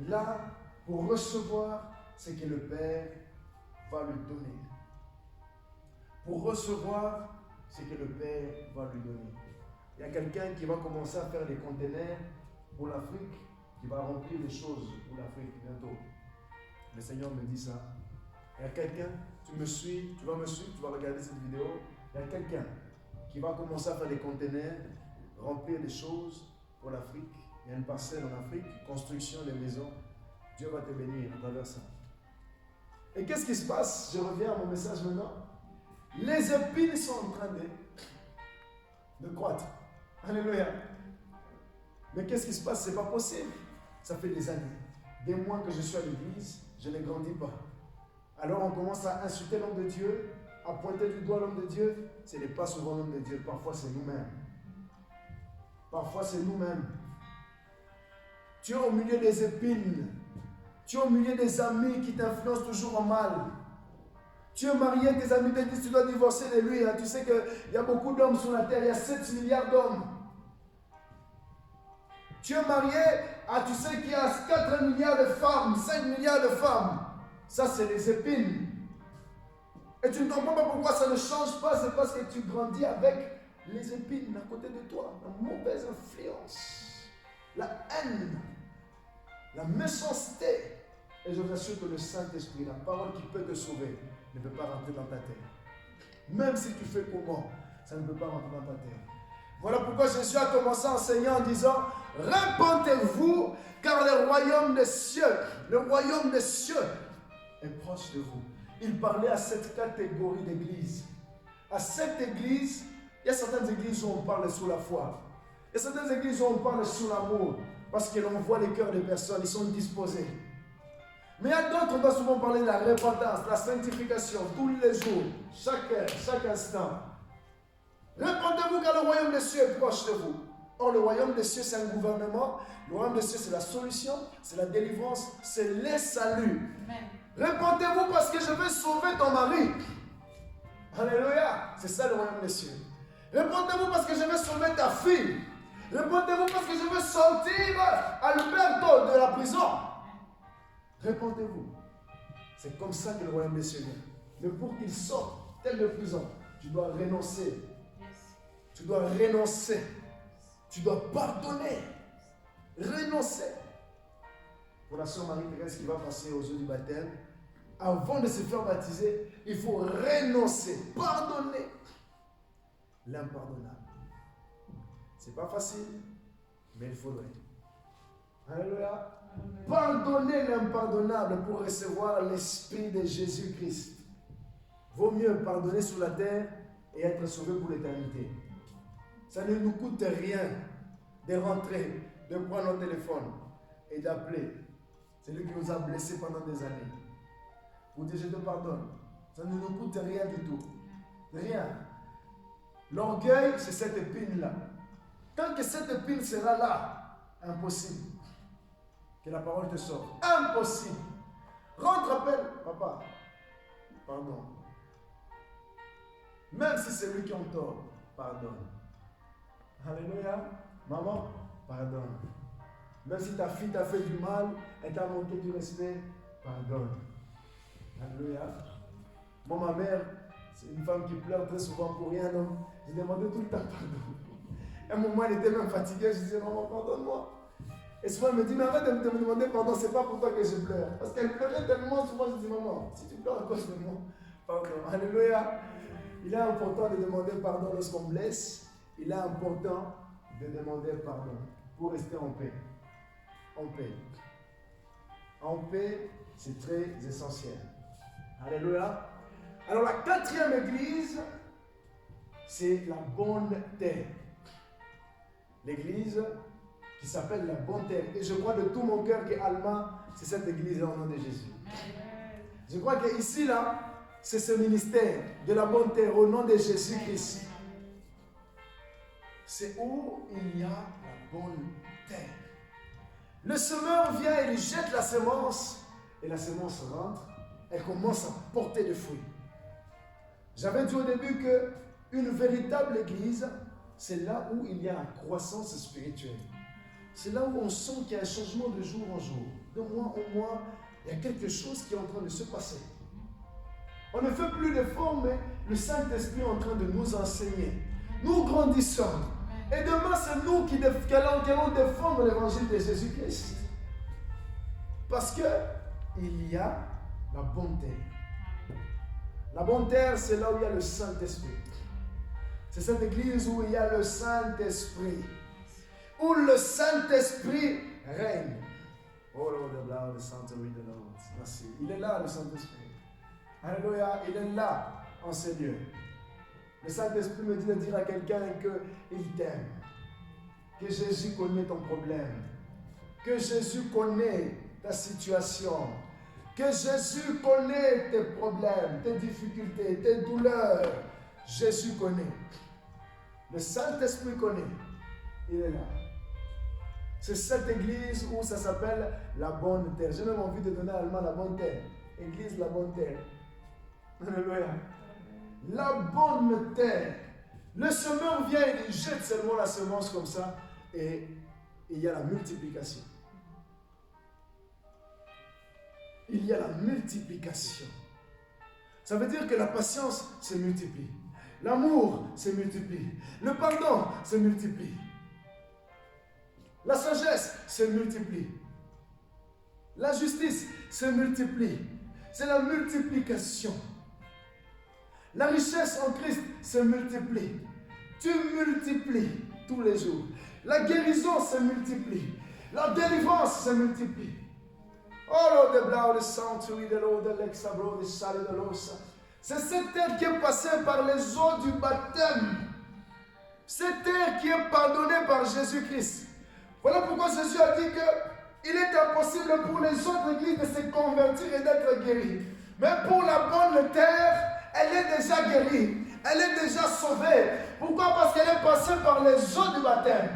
là pour recevoir ce que le Père va lui donner. Pour recevoir ce que le Père va lui donner. Il y a quelqu'un qui va commencer à faire des containers pour l'Afrique, qui va remplir des choses pour l'Afrique bientôt. Le Seigneur me dit ça. Il y a quelqu'un, tu me suis, tu vas me suivre, tu vas regarder cette vidéo. Il y a quelqu'un qui va commencer à faire des containers, remplir des choses pour l'Afrique. Il y a une parcelle en Afrique, construction des maisons. Dieu va te bénir à travers ça. Et qu'est-ce qui se passe? Je reviens à mon message maintenant. Les épines sont en train de croître. Alléluia. Mais qu'est-ce qui se passe? Ce n'est pas possible. Ça fait des années, des mois que je suis à l'église, je ne grandis pas. Alors on commence à insulter l'homme de Dieu, à pointer du doigt l'homme de Dieu. Ce n'est pas souvent l'homme de Dieu, parfois c'est nous-mêmes. Parfois c'est nous-mêmes. Tu es au milieu des épines. Tu es au milieu des amis qui t'influencent toujours en mal. Tu es marié, tes amis te disent que tu dois divorcer de lui. Tu sais qu'il y a beaucoup d'hommes sur la terre, il y a 7 milliards d'hommes. Tu es marié, tu sais qu'il y a 4 milliards de femmes, 5 milliards de femmes. Ça, c'est les épines. Et tu ne comprends pas pourquoi ça ne change pas. C'est parce que tu grandis avec les épines à côté de toi. La mauvaise influence, la haine, la méchanceté. Et je vous assure que le Saint-Esprit, la parole qui peut te sauver, ne peut pas rentrer dans ta terre. Même si tu fais comment, ça ne peut pas rentrer dans ta terre. Voilà pourquoi Jésus a commencé à enseigner en disant « Répentez-vous, car le royaume des cieux est proche de vous. » Il parlait à cette catégorie d'églises. À cette église, il y a certaines églises où on parle sur la foi. Il y a certaines églises où on parle sur l'amour, parce que l'on voit les cœurs des personnes, ils sont disposés. Mais il y a d'autres, on va souvent parler de la repentance, la sanctification, tous les jours, chaque heure, chaque instant. Répentez-vous car le royaume des cieux est proche de vous. Or, le royaume des cieux, c'est un gouvernement. Le royaume des cieux, c'est la solution, c'est la délivrance, c'est le salut. Répentez-vous parce que je vais sauver ton mari. Alléluia. C'est ça le royaume des cieux. Répentez-vous parce que je vais sauver ta fille. Répentez-vous parce que je vais sortir Alberto de la prison. Répentez-vous. C'est comme ça que le royaume des cieux vient. Mais pour qu'il sorte tel de prison, tu dois renoncer. Tu dois renoncer. Tu dois pardonner. Renoncer. Pour la sœur Marie-Thérèse qui va passer aux eaux du baptême, avant de se faire baptiser, il faut renoncer, pardonner l'impardonnable. C'est pas facile, mais il faudrait. Alléluia. Pardonner l'impardonnable pour recevoir l'esprit de Jésus-Christ. Vaut mieux pardonner sur la terre et être sauvé pour l'éternité. Ça ne nous coûte rien de rentrer, de prendre notre téléphone et d'appeler celui qui nous a blessés pendant des années. Pour dire je te pardonne. Ça ne nous coûte rien du tout. Rien. L'orgueil, c'est cette épine-là. Tant que cette épine sera là, impossible que la parole te sorte. Impossible. Rentre, appelle, papa, pardon. Même si c'est lui qui en tort, pardonne. Alléluia. Maman, pardonne. Même si ta fille t'a fait du mal, elle t'a manqué du respect, pardonne. Alléluia. Moi, ma mère, c'est une femme qui pleure très souvent pour rien. Donc, je demandais tout le temps pardon. À un moment, elle était même fatiguée. Je disais, maman, pardonne-moi. Et souvent, elle me dit, mais arrête de me demander pardon, c'est pas pour toi que je pleure. Parce qu'elle pleurait tellement souvent, je dis, maman, si tu pleures à cause de moi, pardon. Alléluia. Il est important de demander pardon lorsqu'on blesse. Il est important de demander pardon pour rester en paix. En paix. En paix, c'est très essentiel. Alléluia. Alors la quatrième église, c'est la bonne terre. L'église qui s'appelle la bonne terre. Et je crois de tout mon cœur que Alma, c'est cette église au nom de Jésus. Je crois que ici, là, c'est ce ministère de la bonne terre au nom de Jésus-Christ. C'est où il y a la bonne terre. Le semeur vient et il jette la semence et la semence rentre, elle commence à porter des fruits. J'avais dit au début qu'une véritable église, c'est là où il y a une croissance spirituelle. C'est là où on sent qu'il y a un changement de jour en jour. De mois en mois, il y a quelque chose qui est en train de se passer. On ne fait plus d'efforts, mais le Saint-Esprit est en train de nous enseigner. Nous grandissons. Et demain, c'est nous qui allons défendre l'évangile de Jésus-Christ. Parce qu'il y a la bonne terre. La bonne terre, c'est là où il y a le Saint-Esprit. C'est cette église où il y a le Saint-Esprit. Où le Saint-Esprit règne. Oh Lord, the blood, the Saint-Esprit de l'Ordre. Merci. Il est là, le Saint-Esprit. Alléluia, il est là, en ces lieux. Le Saint-Esprit me dit de dire à quelqu'un qu'il t'aime. Que Jésus connaît ton problème. Que Jésus connaît ta situation. Que Jésus connaît tes problèmes, tes difficultés, tes douleurs. Jésus connaît. Le Saint-Esprit connaît. Il est là. C'est cette église où ça s'appelle la bonne terre. J'ai même envie de donner à l'allemand la bonne terre. Église la bonne terre. Alléluia. La bonne terre. Le semeur vient et il jette seulement la semence comme ça et il y a la multiplication. Il y a la multiplication. Ça veut dire que la patience se multiplie. L'amour se multiplie. Le pardon se multiplie. La sagesse se multiplie. La justice se multiplie. C'est la multiplication. La richesse en Christ se multiplie. Tu multiplies tous les jours. La guérison se multiplie. La délivrance se multiplie. Oh Lord, the blood, the sanctuary, the Lord, the lexabro, the sale de l'os. C'est cette terre qui est passée par les eaux du baptême. Cette terre qui est pardonnée par Jésus-Christ. Voilà pourquoi Jésus a dit qu'il est impossible pour les autres églises de se convertir et d'être guéries. Mais pour la bonne terre, elle est déjà guérie. Elle est déjà sauvée. Pourquoi? Parce qu'elle est passée par les eaux du baptême.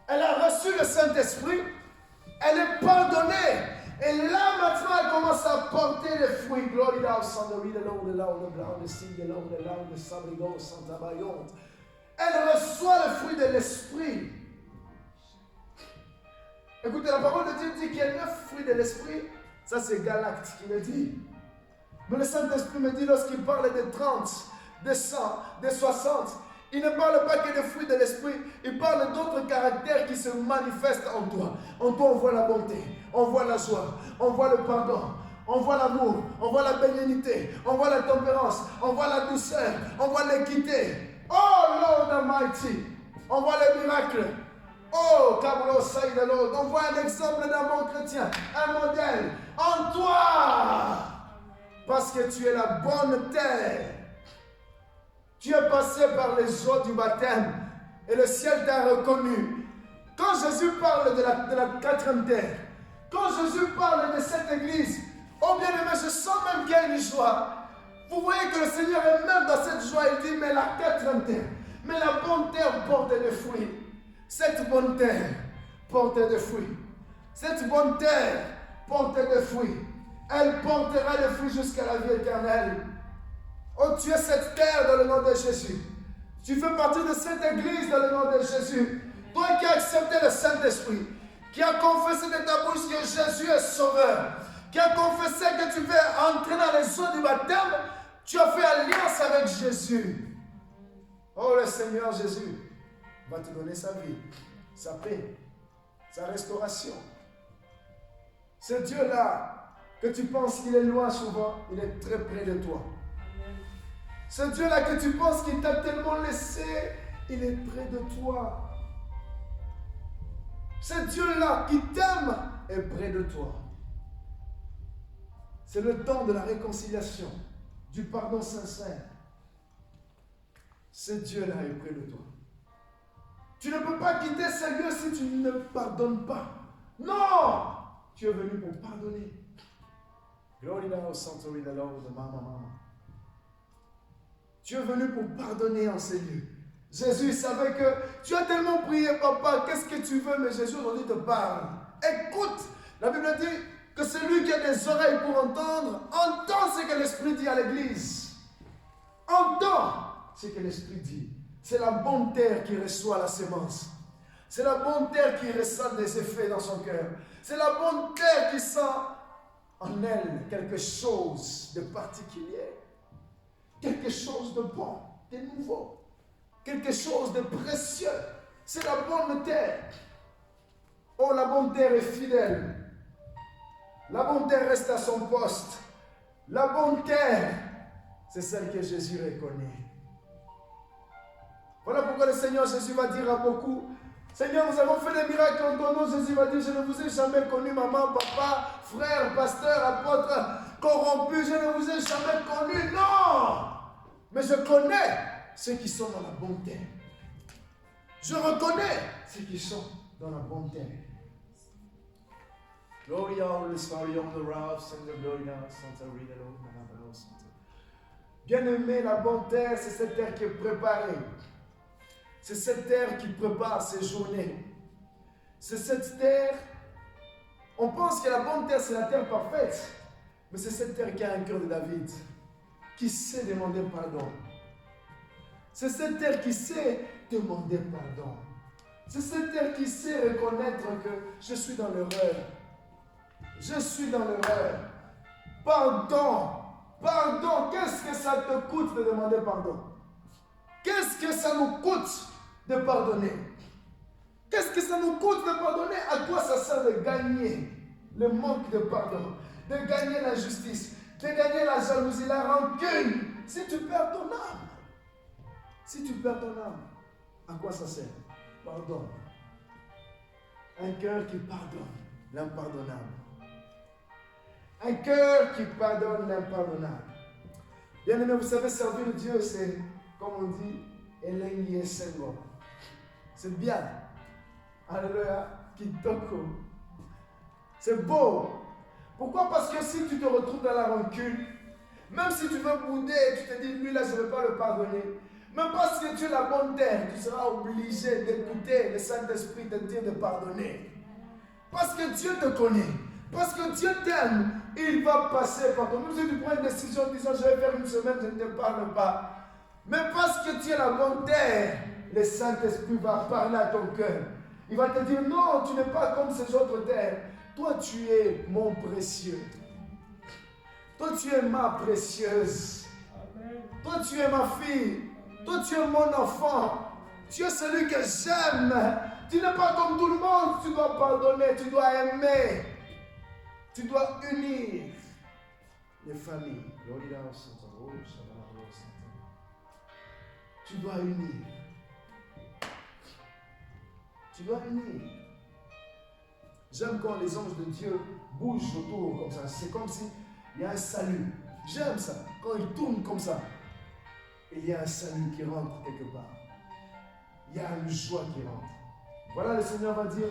Elle a reçu le Saint-Esprit. Elle est pardonnée. Et là, maintenant, elle commence à porter les fruits. Glory thou, Sandori, the Lord, the Lord, the Lord, the Sea, the Lord, the Lord, the Sabrigo, Santa Bayont. Elle reçoit le fruit de l'Esprit. Écoutez, la parole de Dieu dit qu'il y a 9 fruits de l'Esprit. Ça, c'est Galacte qui le dit. Mais le Saint-Esprit me dit, lorsqu'il parle des 30, des 100, des 60, il ne parle pas que des fruits de l'Esprit, il parle d'autres caractères qui se manifestent en toi. En toi, on voit la bonté, on voit la joie, on voit le pardon, on voit l'amour, on voit la bénignité, on voit la tempérance, on voit la douceur, on voit l'équité. Oh Lord Almighty, on voit les miracles. Oh, Kablo Saïd Lord, on voit un exemple d'un bon chrétien, un modèle en toi. Parce que tu es la bonne terre. Tu es passé par les eaux du baptême et le ciel t'a reconnu. Quand Jésus parle de la quatrième terre, quand Jésus parle de cette église, oh bien-aimé, je sens même qu'il y a une joie. Vous voyez que le Seigneur est même dans cette joie. Il dit, mais la quatrième terre, Mais la bonne terre porte des fruits. Cette bonne terre porte des fruits. Cette bonne terre porte des fruits. Elle portera des fruits jusqu'à la vie éternelle. Oh, tu es cette terre dans le nom de Jésus. Tu fais partie de cette église dans le nom de Jésus. Toi qui as accepté le Saint-Esprit, qui as confessé de ta bouche que Jésus est sauveur, qui as confessé que tu veux entrer dans les eaux du baptême, tu as fait alliance avec Jésus. Oh, le Seigneur Jésus va te donner sa vie, sa paix, sa restauration. Ce Dieu-là, que tu penses qu'il est loin souvent, il est très près de toi. Ce Dieu-là que tu penses qu'il t'a tellement laissé, il est près de toi. Ce Dieu-là qui t'aime est près de toi. C'est le temps de la réconciliation, du pardon sincère. Ce Dieu-là est près de toi. Tu ne peux pas quitter ce lieu si tu ne pardonnes pas. Non! Tu es venu pour pardonner. Glory now, Santo in the Lord, mama. Tu es venu pour pardonner en ces lieux. Jésus savait que tu as tellement prié, papa, qu'est-ce que tu veux? Mais Jésus aujourd'hui te parle. Écoute, la Bible dit que celui qui a des oreilles pour entendre, entend ce que l'Esprit dit à l'Église. Entend ce que l'Esprit dit. C'est la bonne terre qui reçoit la sémence. C'est la bonne terre qui ressent des effets dans son cœur. C'est la bonne terre qui sent en elle quelque chose de particulier. Quelque chose de bon, de nouveau. Quelque chose de précieux. C'est la bonne terre. Oh, la bonne terre est fidèle. La bonne terre reste à son poste. La bonne terre, c'est celle que Jésus reconnaît. Voilà pourquoi le Seigneur Jésus va dire à beaucoup, Seigneur, nous avons fait des miracles en ton nom. Jésus va dire, je ne vous ai jamais connu, maman, papa, frère, pasteur, apôtre, corrompu. Je ne vous ai jamais connu. Non! Mais je connais ceux qui sont dans la bonne terre. Je reconnais ceux qui sont dans la bonne terre. Glory all is for you on the rocks and the glory now, Santa Rita, bien-aimé, la bonne terre, c'est cette terre qui est préparée. C'est cette terre qui prépare ses journées. C'est cette terre, on pense que la bonne terre, c'est la terre parfaite. Mais c'est cette terre qui a un cœur de David, qui sait demander pardon. C'est cette terre qui sait demander pardon. C'est cette terre qui sait reconnaître que je suis dans l'erreur. Je suis dans l'erreur. Pardon. Pardon. Qu'est-ce que ça te coûte de demander pardon? Qu'est-ce que ça nous coûte de pardonner? Qu'est-ce que ça nous coûte de pardonner? À quoi ça sert de gagner le manque de pardon? De gagner la justice? De gagner la jalousie, la rancune? Si tu perds ton âme. Si tu perds ton âme, à quoi ça sert? Pardon. Un cœur qui pardonne l'impardonnable. Un cœur qui pardonne l'impardonnable. Bien aimé, vous savez, servir Dieu, c'est, comme on dit, Elengi Sengo. C'est bien. Alléluia. Kitoko. C'est beau. Pourquoi? Parce que si tu te retrouves dans la rancune, même si tu veux bouder et tu te dis, lui là, je ne vais pas le pardonner, même parce que tu es la bonne terre, tu seras obligé d'écouter le Saint-Esprit te dire de pardonner. Parce que Dieu te connaît. Parce que Dieu t'aime, il va passer par toi. Même si tu prends une décision en disant, je vais faire une semaine, je ne te parle pas. Mais parce que tu es la bonne terre, le Saint-Esprit va parler à ton cœur. Il va te dire, non, tu n'es pas comme ces autres terres. Toi, tu es mon précieux. Toi, tu es ma précieuse. Toi, tu es ma fille. Toi, tu es mon enfant. Tu es celui que j'aime. Tu n'es pas comme tout le monde. Tu dois pardonner, tu dois aimer. Tu dois unir les familles. Tu dois unir. Tu dois unir. J'aime quand les anges de Dieu bougent autour comme ça. C'est comme s'il y a un salut. J'aime ça. Quand ils tournent comme ça, il y a un salut qui rentre quelque part. Il y a une joie qui rentre. Voilà, le Seigneur va dire,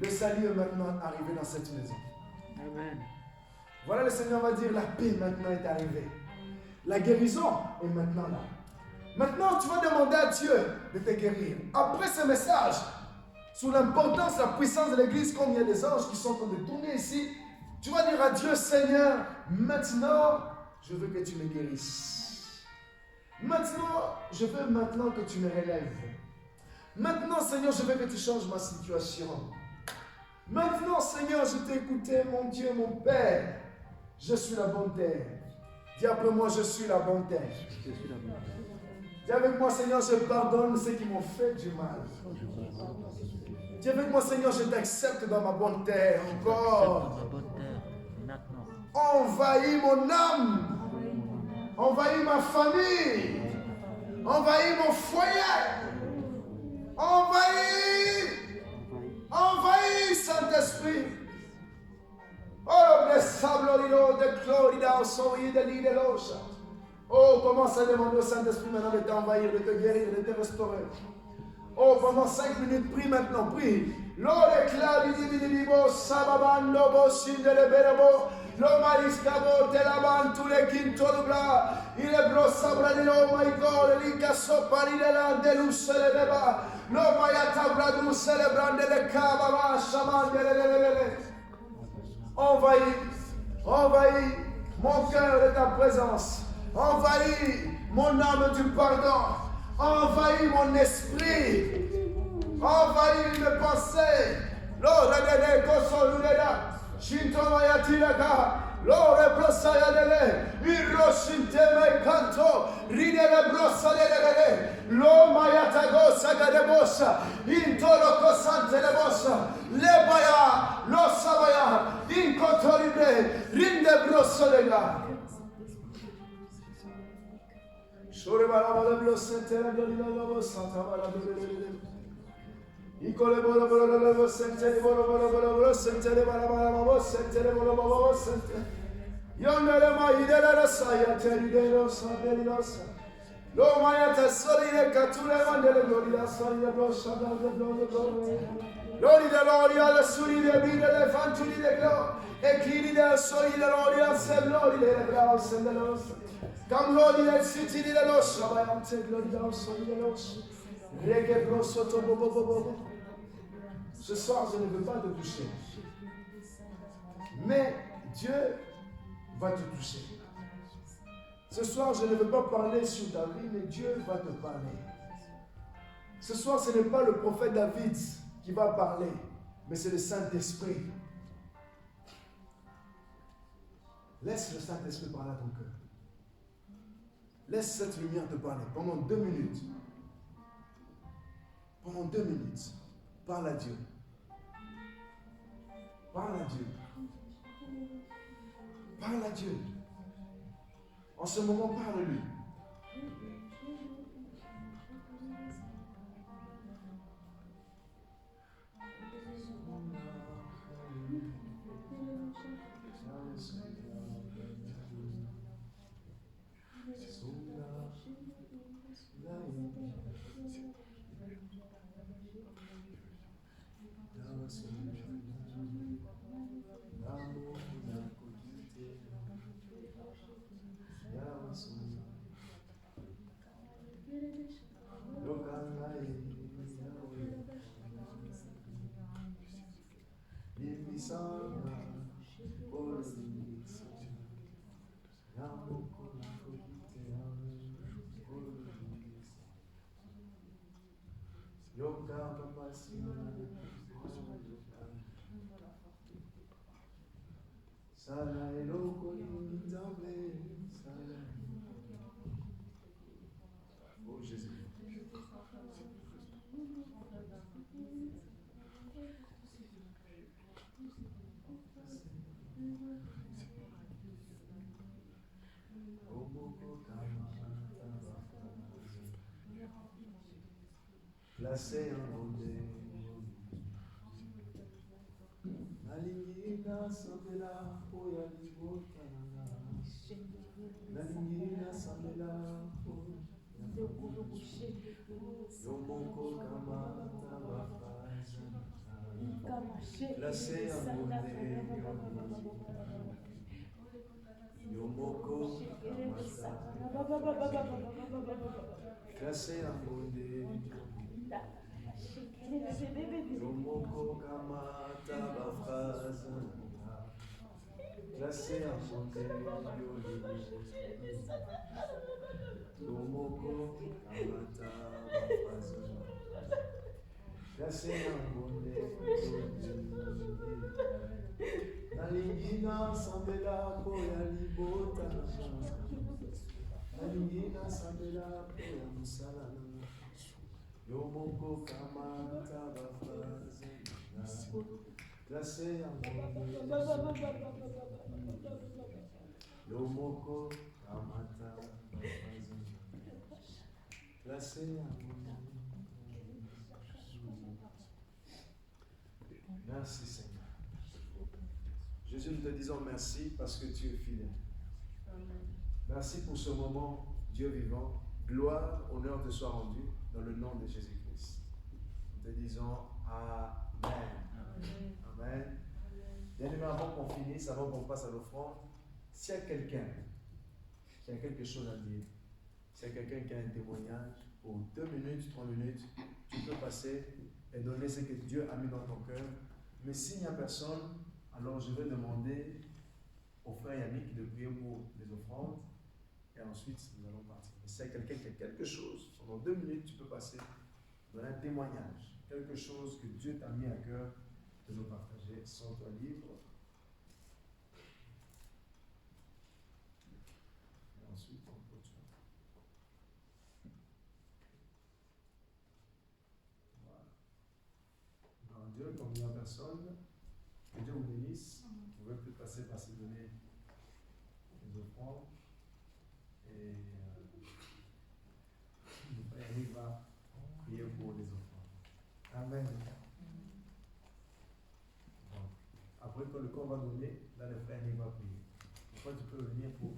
le salut est maintenant arrivé dans cette maison. Amen. Voilà, le Seigneur va dire, la paix maintenant est arrivée. La guérison est maintenant là. Maintenant, tu vas demander à Dieu de te guérir. Après ce message, sur l'importance, la puissance de l'église, comme il y a des anges qui sont en train de tourner ici, tu vas dire à Dieu, Seigneur, maintenant, je veux que tu me guérisses. Maintenant, je veux maintenant que tu me relèves. Maintenant, Seigneur, je veux que tu changes ma situation. Maintenant, Seigneur, je t'ai écouté, mon Dieu, mon Père. Je suis la bonté. Dis après moi, je suis la bonté. Dis avec moi, Seigneur, je pardonne ceux qui m'ont fait du mal. Dis avec moi, Seigneur, je t'accepte dans ma bonté encore. Envahis mon âme. Envahis ma famille. Envahis mon foyer. Envahis. Envahis, Saint-Esprit. Oh, le sable de Clorida, de l'île de l'Oche. Oh, commence à demander au Saint-Esprit maintenant de t'envahir, de te guérir, de te restaurer. Oh, pendant 5 minutes, prie maintenant, prie. L'eau déclare, dibo, sababando, bosin de l'eberebo, lo mariscabo, te lavan, tous les quinto dubla, il est brossa, bradino, my God, l'incasso, paridela, de luce, le beba, lo mayata, bradu, celebrande, le cava, chaman, de envahis, envahis mon cœur de ta présence. Envahis mon âme du pardon. Envahis mon esprit. Envahis mes pensées. L'ore de Kosoluneda. Shintomayatilaka. L'ore brosayadele. Irroshinteme canto. Ridele brosayadele. Lo mayatago sagadebosa. Intoro cosante le bossa. Lebaya. Lo sabaya. Incotoribre. Rinde brosolega. Shore balabala blosentera dolila santa balabala. Ikole bola bola bola sentere bola bola bola sentere balabala bola sentere bola bola sentere. Yondere mai della saya teride sa. Lo maya tesori catture mandele gloria saia bloscia da gloria. Lori de gloria la suri de vide le fantuli de glo e chini de soli de gloria se lori de graus de los. Comme l'eau il est cité de l'os, la vaillante gloria au sol de l'os. Rege brosoto bobo. Ce soir, je ne veux pas te toucher. Mais Dieu va te toucher. Ce soir, je ne veux pas parler sur ta vie, mais Dieu va te parler. Ce soir, ce n'est pas le prophète David qui va parler, mais c'est le Saint-Esprit. Laisse le Saint-Esprit parler à ton cœur. Laisse cette lumière te parler pendant 2 minutes. Pendant 2 minutes, parle à Dieu. Parle à Dieu. Parle à Dieu. En ce moment, parle-lui. Oh Jésus. Placé en ondée. Nalingina sabela oya libotana. Nalingina sabela oya. Yomoko kama tabafaza. Placé en ondée. Yomoko kama Classé en bondé. Lomoko kamata bafraza. Classé en bondé. Lomoko kamata bafraza. Classé en bondé. Nalingina sambela koya libota. Nalingina sambela koya musalana. Yomoko kamata bafaze. Classé en bondé. Yomoko kamata bafaze. Classé en bondé. Merci Seigneur. Jésus, nous te disons merci parce que tu es fidèle. Merci pour ce moment, Dieu vivant. Gloire, honneur te soit rendu dans le nom de Jésus-Christ. Nous te disons Amen. Amen. Bien aimé, avant qu'on finisse, avant qu'on passe à l'offrande, s'il y a quelqu'un qui a quelque chose à dire, s'il y a quelqu'un qui a un témoignage, pour 2 minutes, 3 minutes, tu peux passer et donner ce que Dieu a mis dans ton cœur. Mais s'il n'y a personne, alors je vais demander au frère Yannick de prier pour les offrandes et ensuite nous allons partir. Mais s'il y a quelqu'un qui a quelque chose, pendant 2 minutes, tu peux passer, donner un témoignage, quelque chose que Dieu t'a mis à cœur de nous partager. Sens-toi libre. Et ensuite, on continue. Voilà. Dans Dieu, comme il n'y a personne, que Dieu vous bénisse. Vous pouvez peut-être passer par se donner les offrandes. Et le frère Eric va prier pour les offrandes. Amen. Bon. Après que le corps va donner, là le frère Eric va prier. Pourquoi tu peux venir pour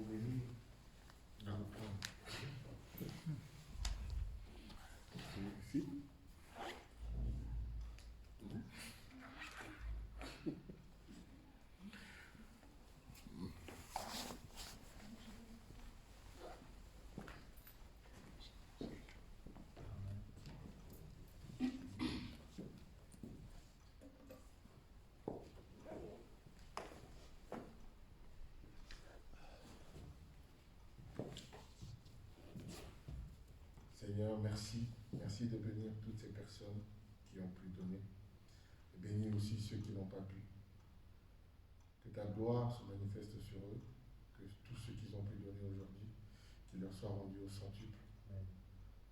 venir dans l'offrande? Ici. Seigneur, merci. Merci de bénir toutes ces personnes qui ont pu donner. Et bénir aussi ceux qui n'ont pas pu. Que ta gloire se manifeste sur eux. Que tous ceux qui ont pu donner aujourd'hui, qu'il leur soit rendu au centuple.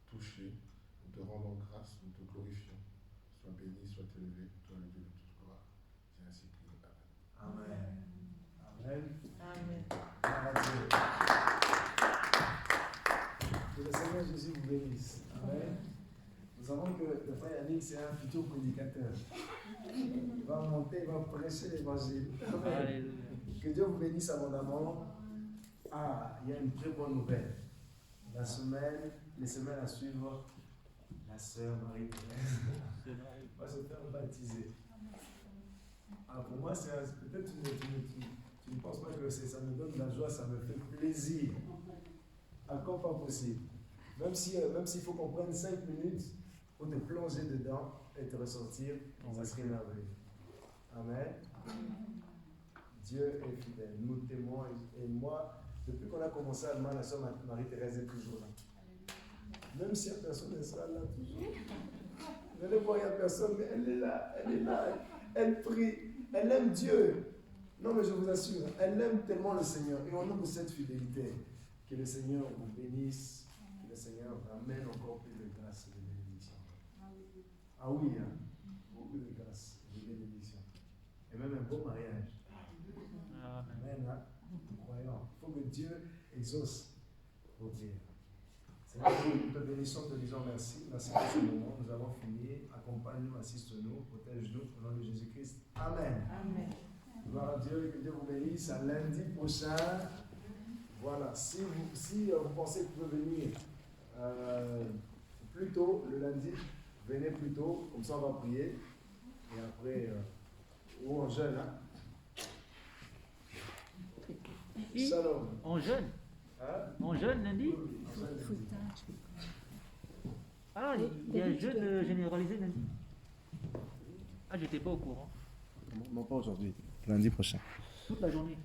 Touché. Nous te rendons grâce, nous te glorifions. Sois béni, sois élevé, toi le Dieu de toute gloire. J'ai ainsi prié. Amen. Amen. Amen. Amen. Que le Seigneur Jésus vous bénisse. Amen. Nous savons que le frère Yannick, c'est un futur prédicateur. Il va monter, il va prêcher l'évangile. Amen. Que Dieu vous bénisse abondamment. Ah, il y a une très bonne nouvelle. Les semaines à suivre, la sœur Marie-Thérèse va se faire baptiser. Ah, pour moi, peut-être tu ne penses pas que ça me donne de la joie, ça me fait plaisir. Encore pas possible. Même s'il faut qu'on prenne 5 minutes pour te plonger dedans et te ressortir, ça serait merveilleux. Amen. Dieu est fidèle. Nous t'aimons et moi, depuis qu'on a commencé à demander, la sœur Marie-Thérèse est toujours là. Même si personne ne sera là toujours. Vous allez voir, il n'y a personne, mais elle est là, elle prie, elle aime Dieu. Non, mais je vous assure, elle aime tellement le Seigneur. Et au nom de cette fidélité, que le Seigneur vous bénisse, que le Seigneur vous amène encore plus de grâce et de bénédiction. Ah oui, hein? Beaucoup de grâce et de bénédiction. Et même un beau mariage. Amen. Hein? Nous croyons. Il faut que Dieu exauce vos prières. Seigneur, nous te bénissons, te disons merci. Merci pour ce moment. Nous avons fini. Accompagne-nous, assiste-nous, protège-nous au nom de Jésus-Christ. Amen. Amen. Gloire à Dieu et que Dieu vous bénisse. À lundi prochain. Voilà. Si vous pensez que vous pouvez venir plus tôt, le lundi, venez plus tôt. Comme ça, on va prier. Et après, ou en jeûne, hein? Shalom. On jeûne. Hein? On jeûne lundi. Ah, il y a un jeûne généralisé lundi. Ah, j'étais pas au courant. Non, pas aujourd'hui. Lundi prochain. Toute la journée.